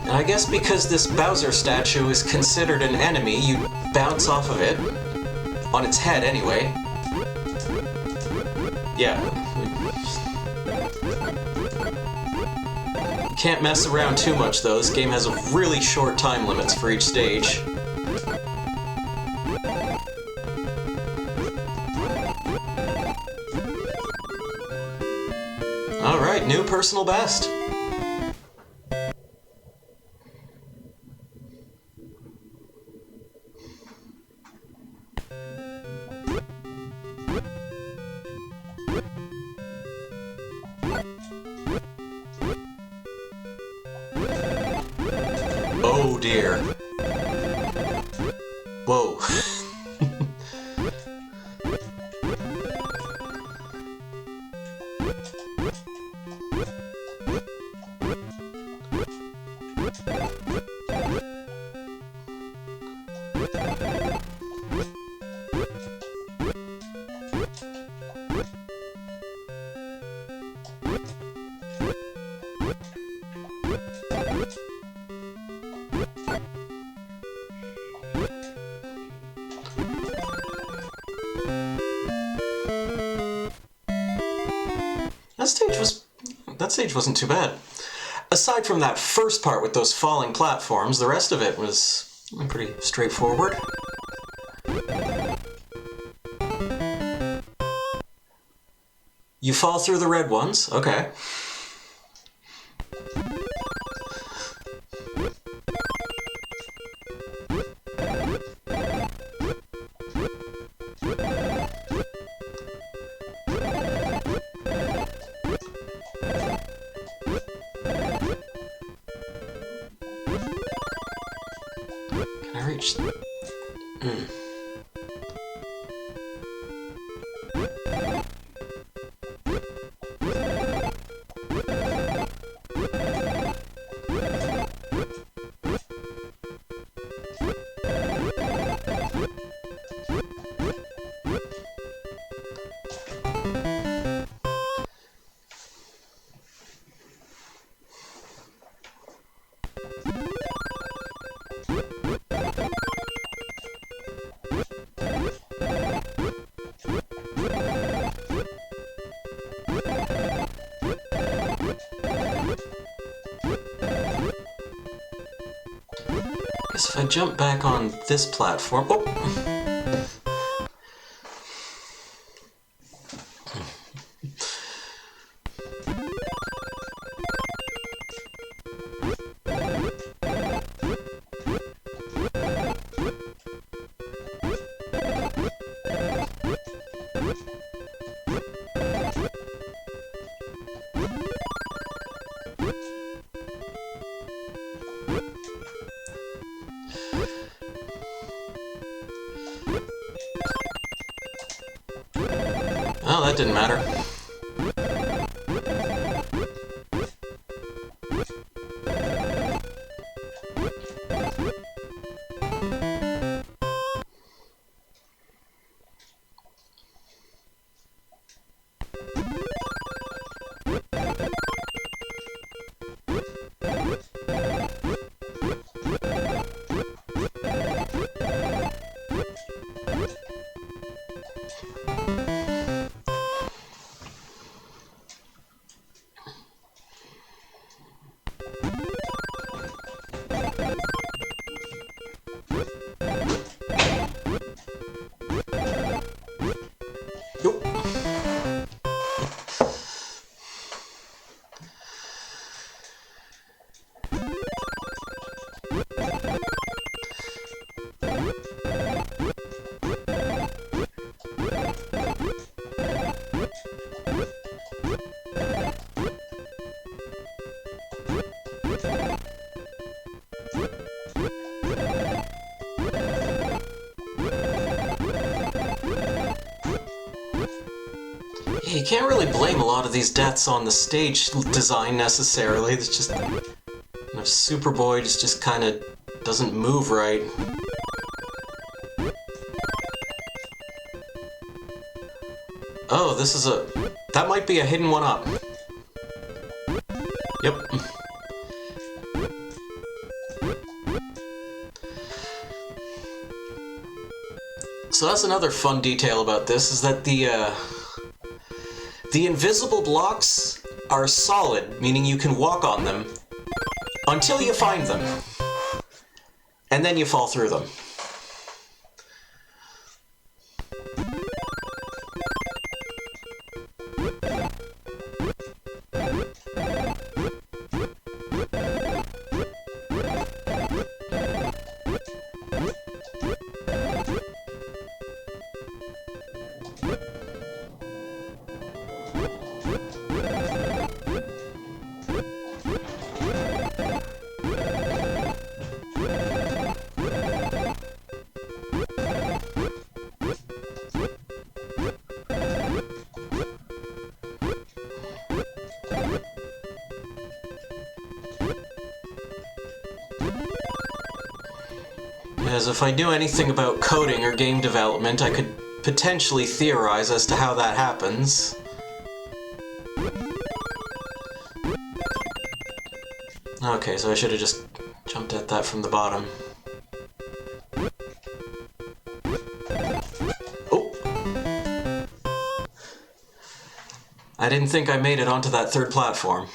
And I guess because this Bowser statue is considered an enemy, you bounce off of it. On its head, anyway. Yeah. You can't mess around too much, though. This game has really short time limits for each stage. Alright, new personal best. Oh dear. Whoa. That stage wasn't too bad. Aside from that first part with those falling platforms, the rest of it was pretty straightforward. You fall through the red ones, okay. Can I reach? So if I jump back on this platform... Oh! Oh, that didn't matter. Nope. You can't really blame a lot of these deaths on the stage design necessarily. It's just... Superboy just kind of doesn't move right. Oh, this is a... That might be a hidden one-up. Yep. So that's another fun detail about this, is that the invisible blocks are solid, meaning you can walk on them until you find them. And then you fall through them. As if I knew anything about coding or game development, I could potentially theorize as to how that happens. Okay, so I should have just jumped at that from the bottom. Oh! I didn't think I made it onto that third platform.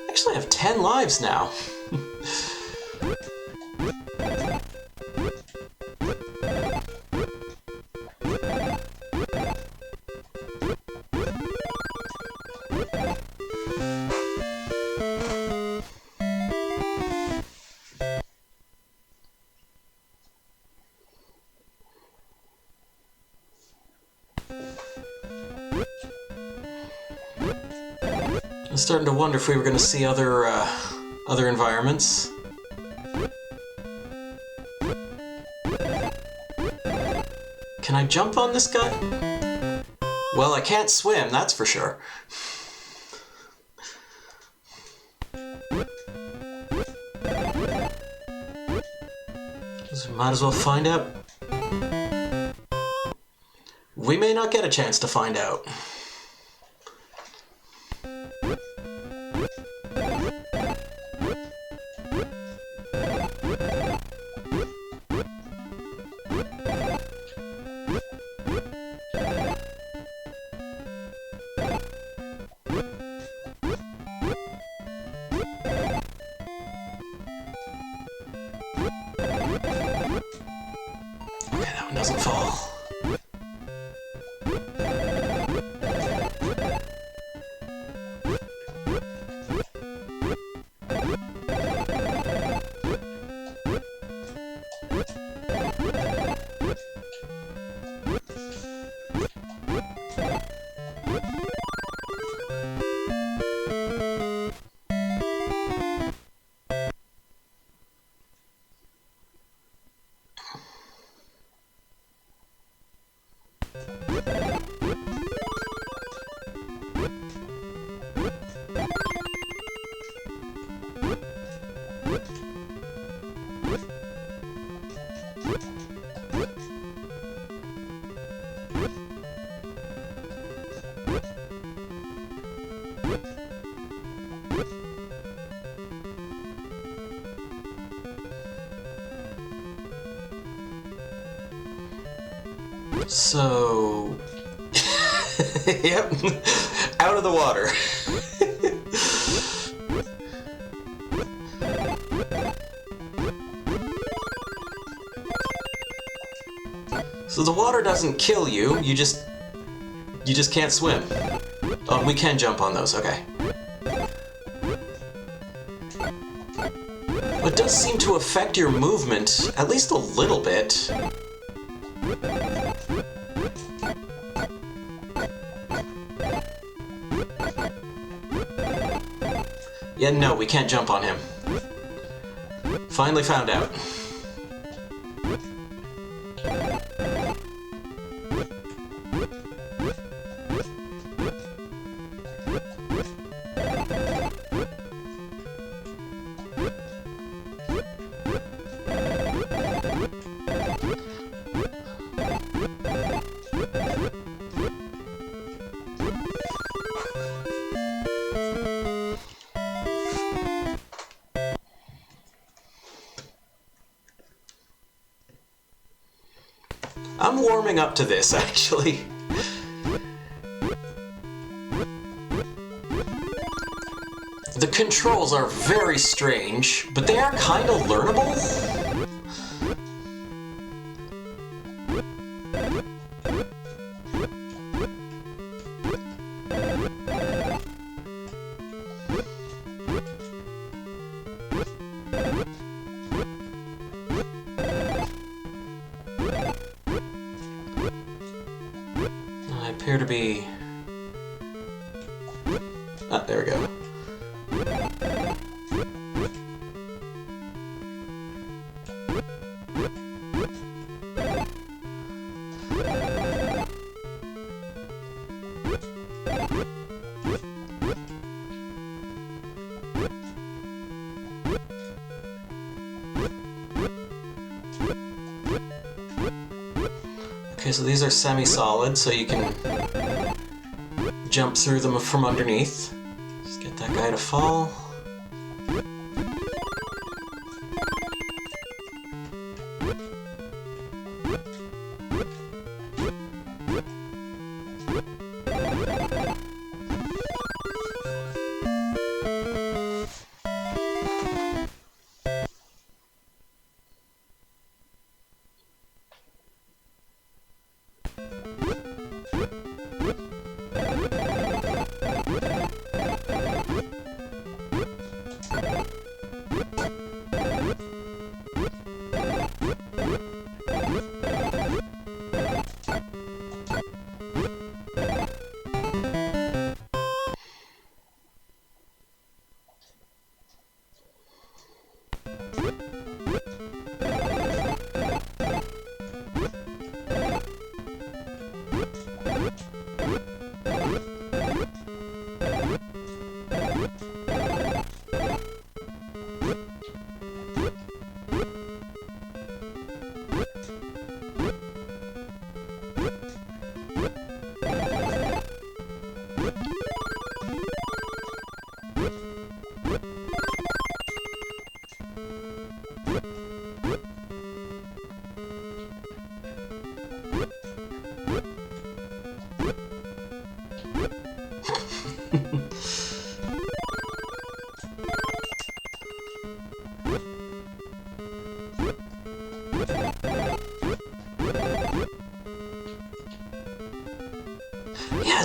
Actually, I have 10 lives now. I was starting to wonder if we were going to see other other environments. Can I jump on this guy? Well, I can't swim, that's for sure. So might as well find out. We may not get a chance to find out. Okay, that one doesn't fall. So, yep, out of the water. So the water doesn't kill you, you just can't swim. Oh, we can jump on those, okay. It does seem to affect your movement, at least a little bit. Yeah, no, we can't jump on him. Finally found out. I'm warming up to this, actually. The controls are very strange, but they are kind of learnable. I appear to be... Ah, there we go. Okay, so these are semi-solid, so you can jump through them from underneath. Just get that guy to fall.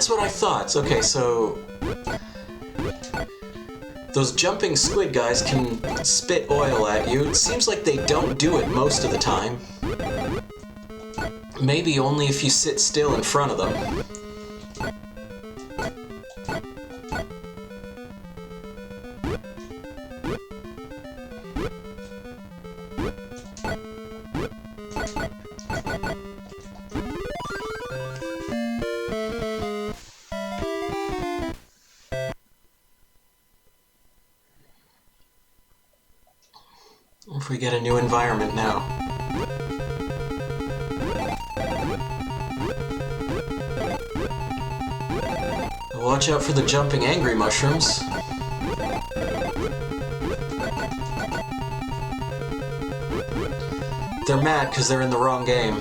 that's what I thought. Okay, so those jumping squid guys can spit oil at you. It seems like they don't do it most of the time. Maybe only if you sit still in front of them. If we get a new environment now. Watch out for the jumping angry mushrooms. They're mad because they're in the wrong game.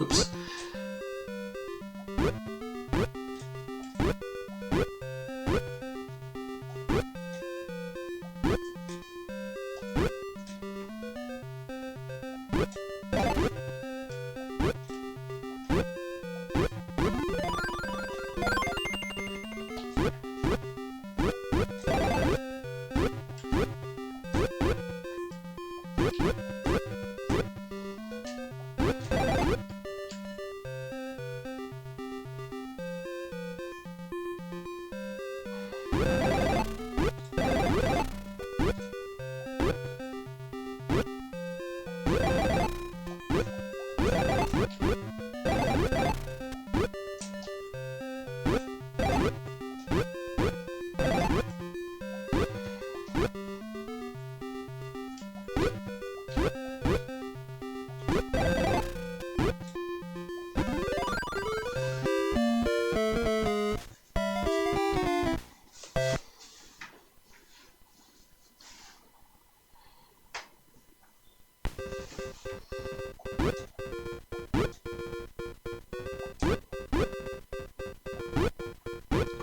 Oops.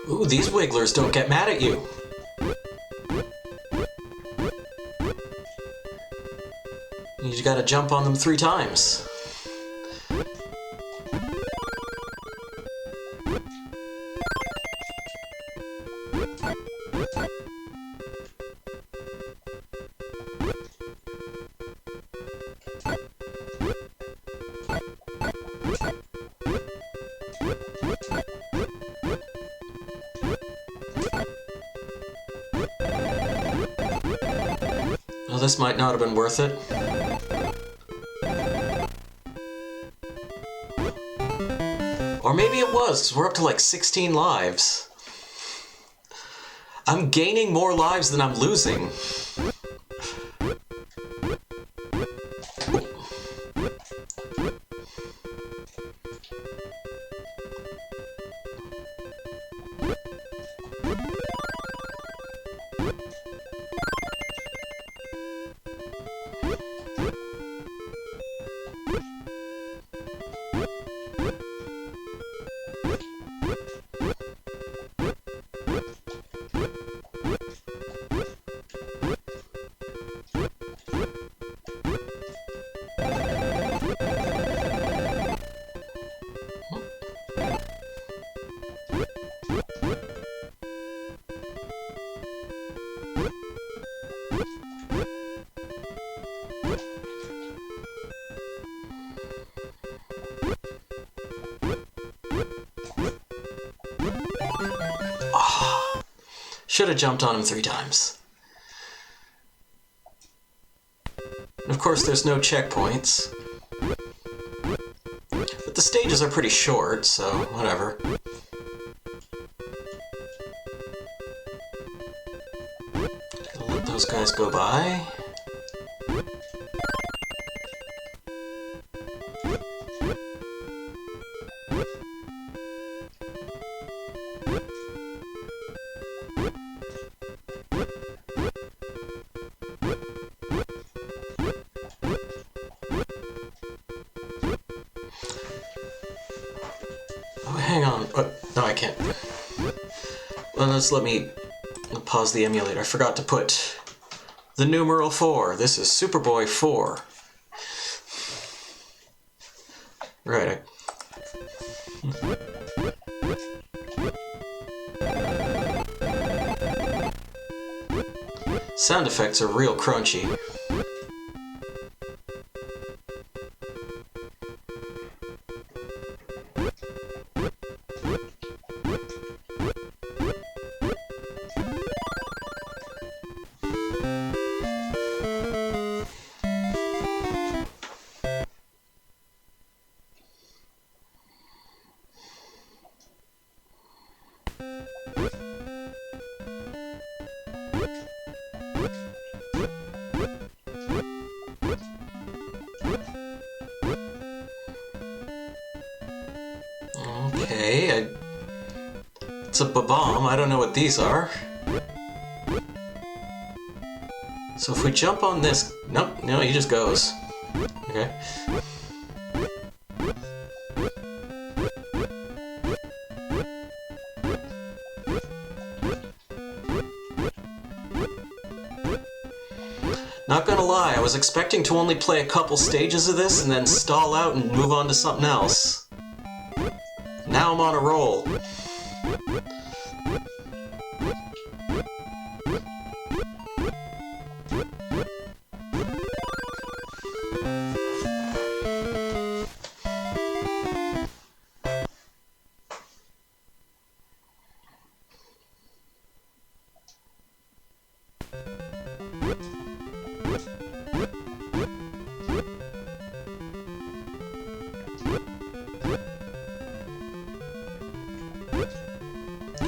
Ooh, these wigglers don't get mad at you. You just gotta jump on them 3 times. Well, this might not have been worth it. Or maybe it was, because we're up to like 16 lives. I'm gaining more lives than I'm losing. Should have jumped on him 3 times. And of course, there's no checkpoints. But the stages are pretty short, so whatever. Gonna let those guys go by. Hang on. No, I can't. Well, let me pause the emulator. I forgot to put the numeral 4. This is Superboy 4. Right. Sound effects are real crunchy. Okay, it's a bomb. I don't know what these are. So if we jump on this... Nope, no, he just goes. Okay. Not gonna lie, I was expecting to only play a couple stages of this and then stall out and move on to something else. Now I'm on a roll.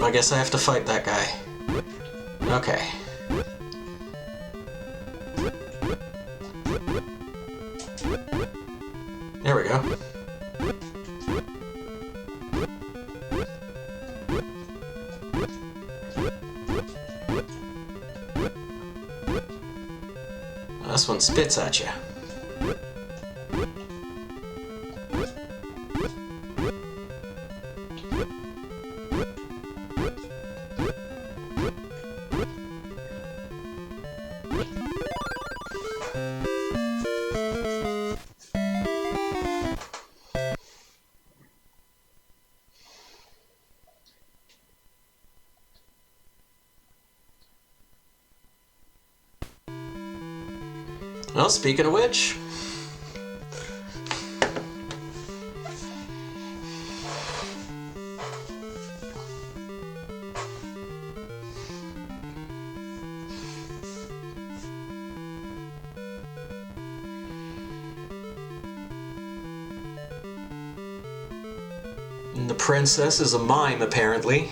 I guess I have to fight that guy. Okay. There we go. This one spits at you. Well, speaking of which... the princess is a mime, apparently.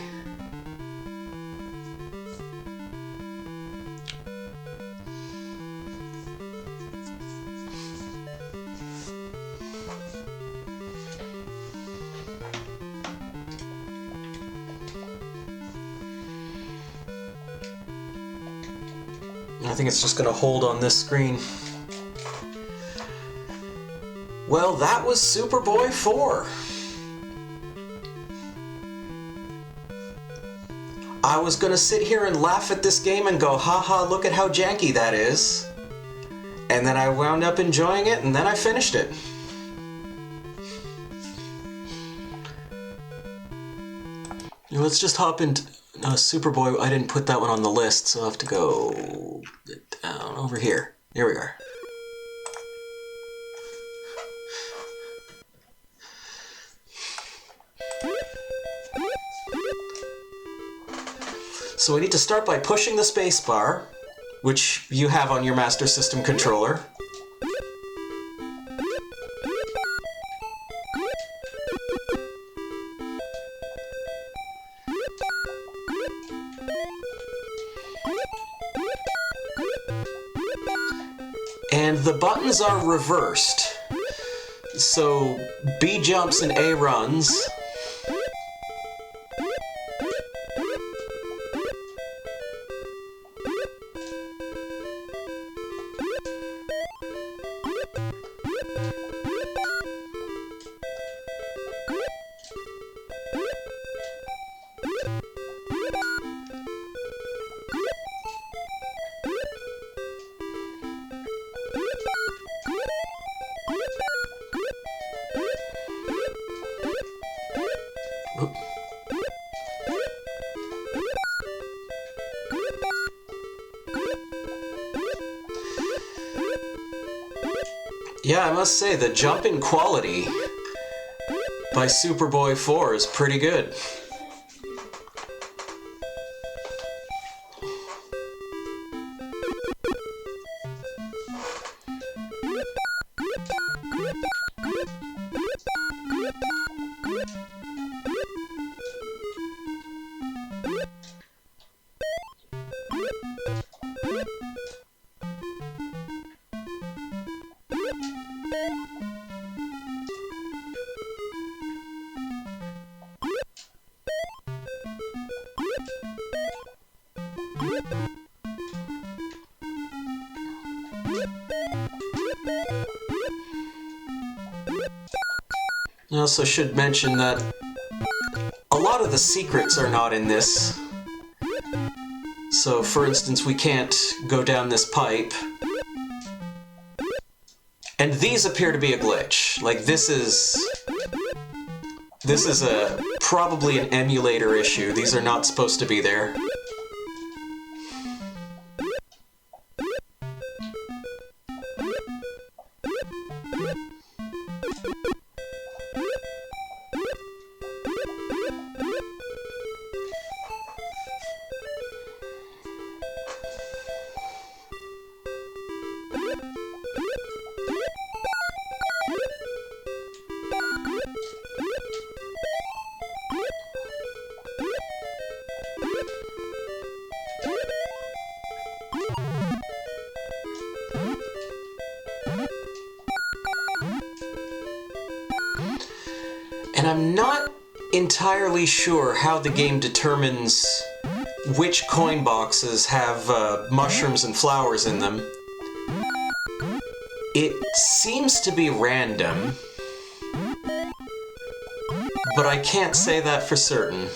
I think it's just going to hold on this screen. Well, that was Superboy 4. I was going to sit here and laugh at this game and go, haha, look at how janky that is. And then I wound up enjoying it, and then I finished it. Let's just hop into Superboy. I didn't put that one on the list, so I'll have to go down over here. Here we are. So we need to start by pushing the spacebar, which you have on your Master System controller. And the buttons are reversed. So B jumps and A runs. Yeah, I must say, the jumping quality by Superboy 4 is pretty good. I also should mention that a lot of the secrets are not in this. So, for instance, we can't go down this pipe. And these appear to be a glitch. Like, this is probably an emulator issue. These are not supposed to be there. And I'm not entirely sure how the game determines which coin boxes have mushrooms and flowers in them. It seems to be random, but I can't say that for certain.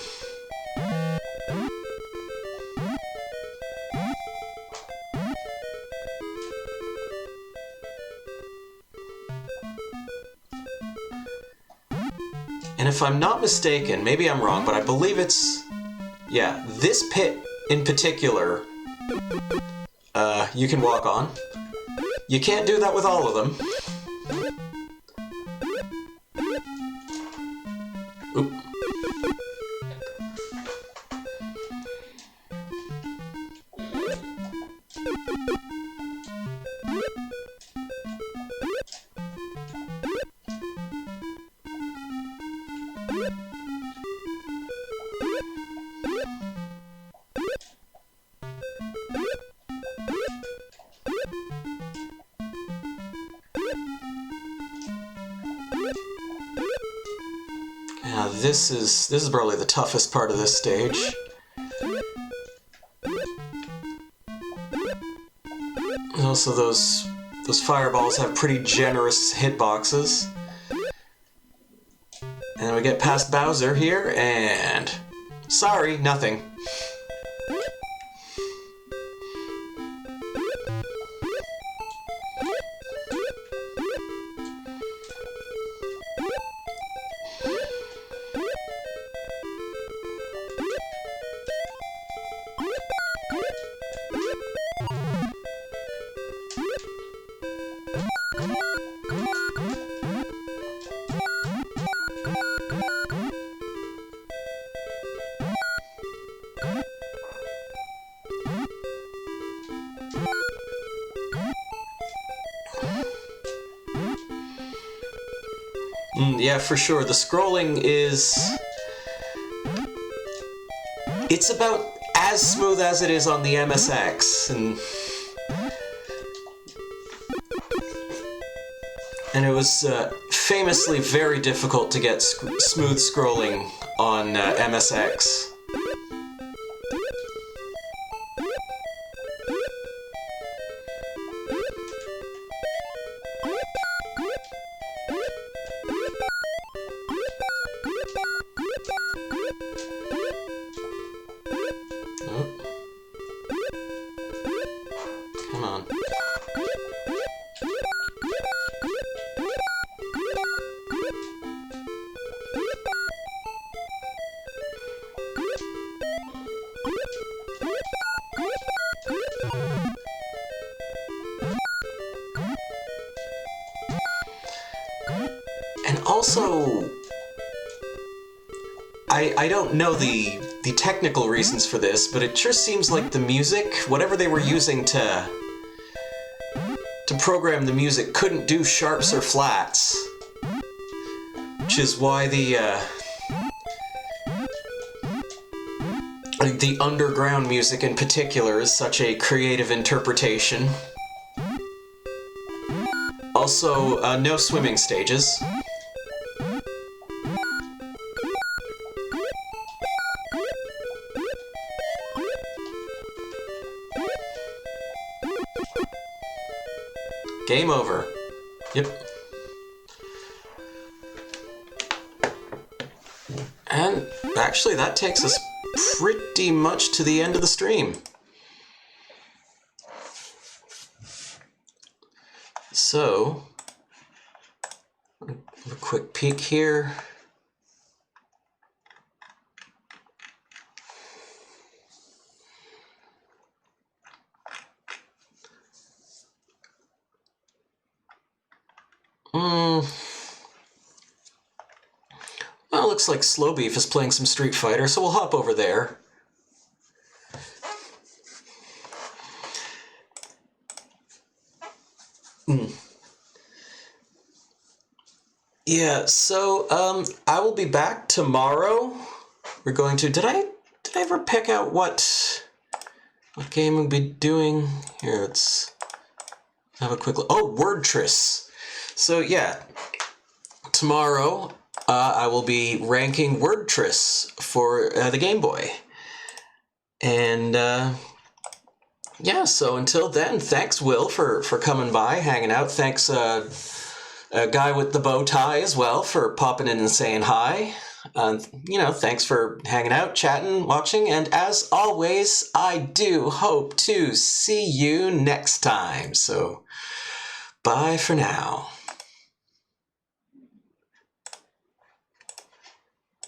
And if I'm not mistaken, maybe I'm wrong, but I believe it's... yeah, this pit in particular, you can walk on. You can't do that with all of them. Oop. Now this is probably the toughest part of this stage. Also, those fireballs have pretty generous hitboxes. And we get past Bowser here, and... sorry, nothing. Yeah, for sure. The scrolling is... It's about as smooth as it is on the MSX, and it was famously very difficult to get smooth scrolling on MSX. Oh. Come on. And also, I don't know the technical reasons for this, but it sure seems like the music, whatever they were using to program the music, couldn't do sharps or flats, which is why the underground music in particular is such a creative interpretation. Also, no swimming stages. Game over. Yep. And actually, that takes us pretty much to the end of the stream. So, a quick peek here. Well, looks like Slow Beef is playing some Street Fighter, so we'll hop over there. Yeah, so I will be back tomorrow. We're going to... Did I ever pick out what game we'll be doing? Here, let's have a quick look. Oh, Wordtris. So yeah, tomorrow I will be ranking Wordtris for the Game Boy. And yeah, so until then, thanks Will for coming by, hanging out. Thanks a guy with the bow tie as well for popping in and saying hi. You know, thanks for hanging out, chatting, watching, and as always, I do hope to see you next time. So, bye for now.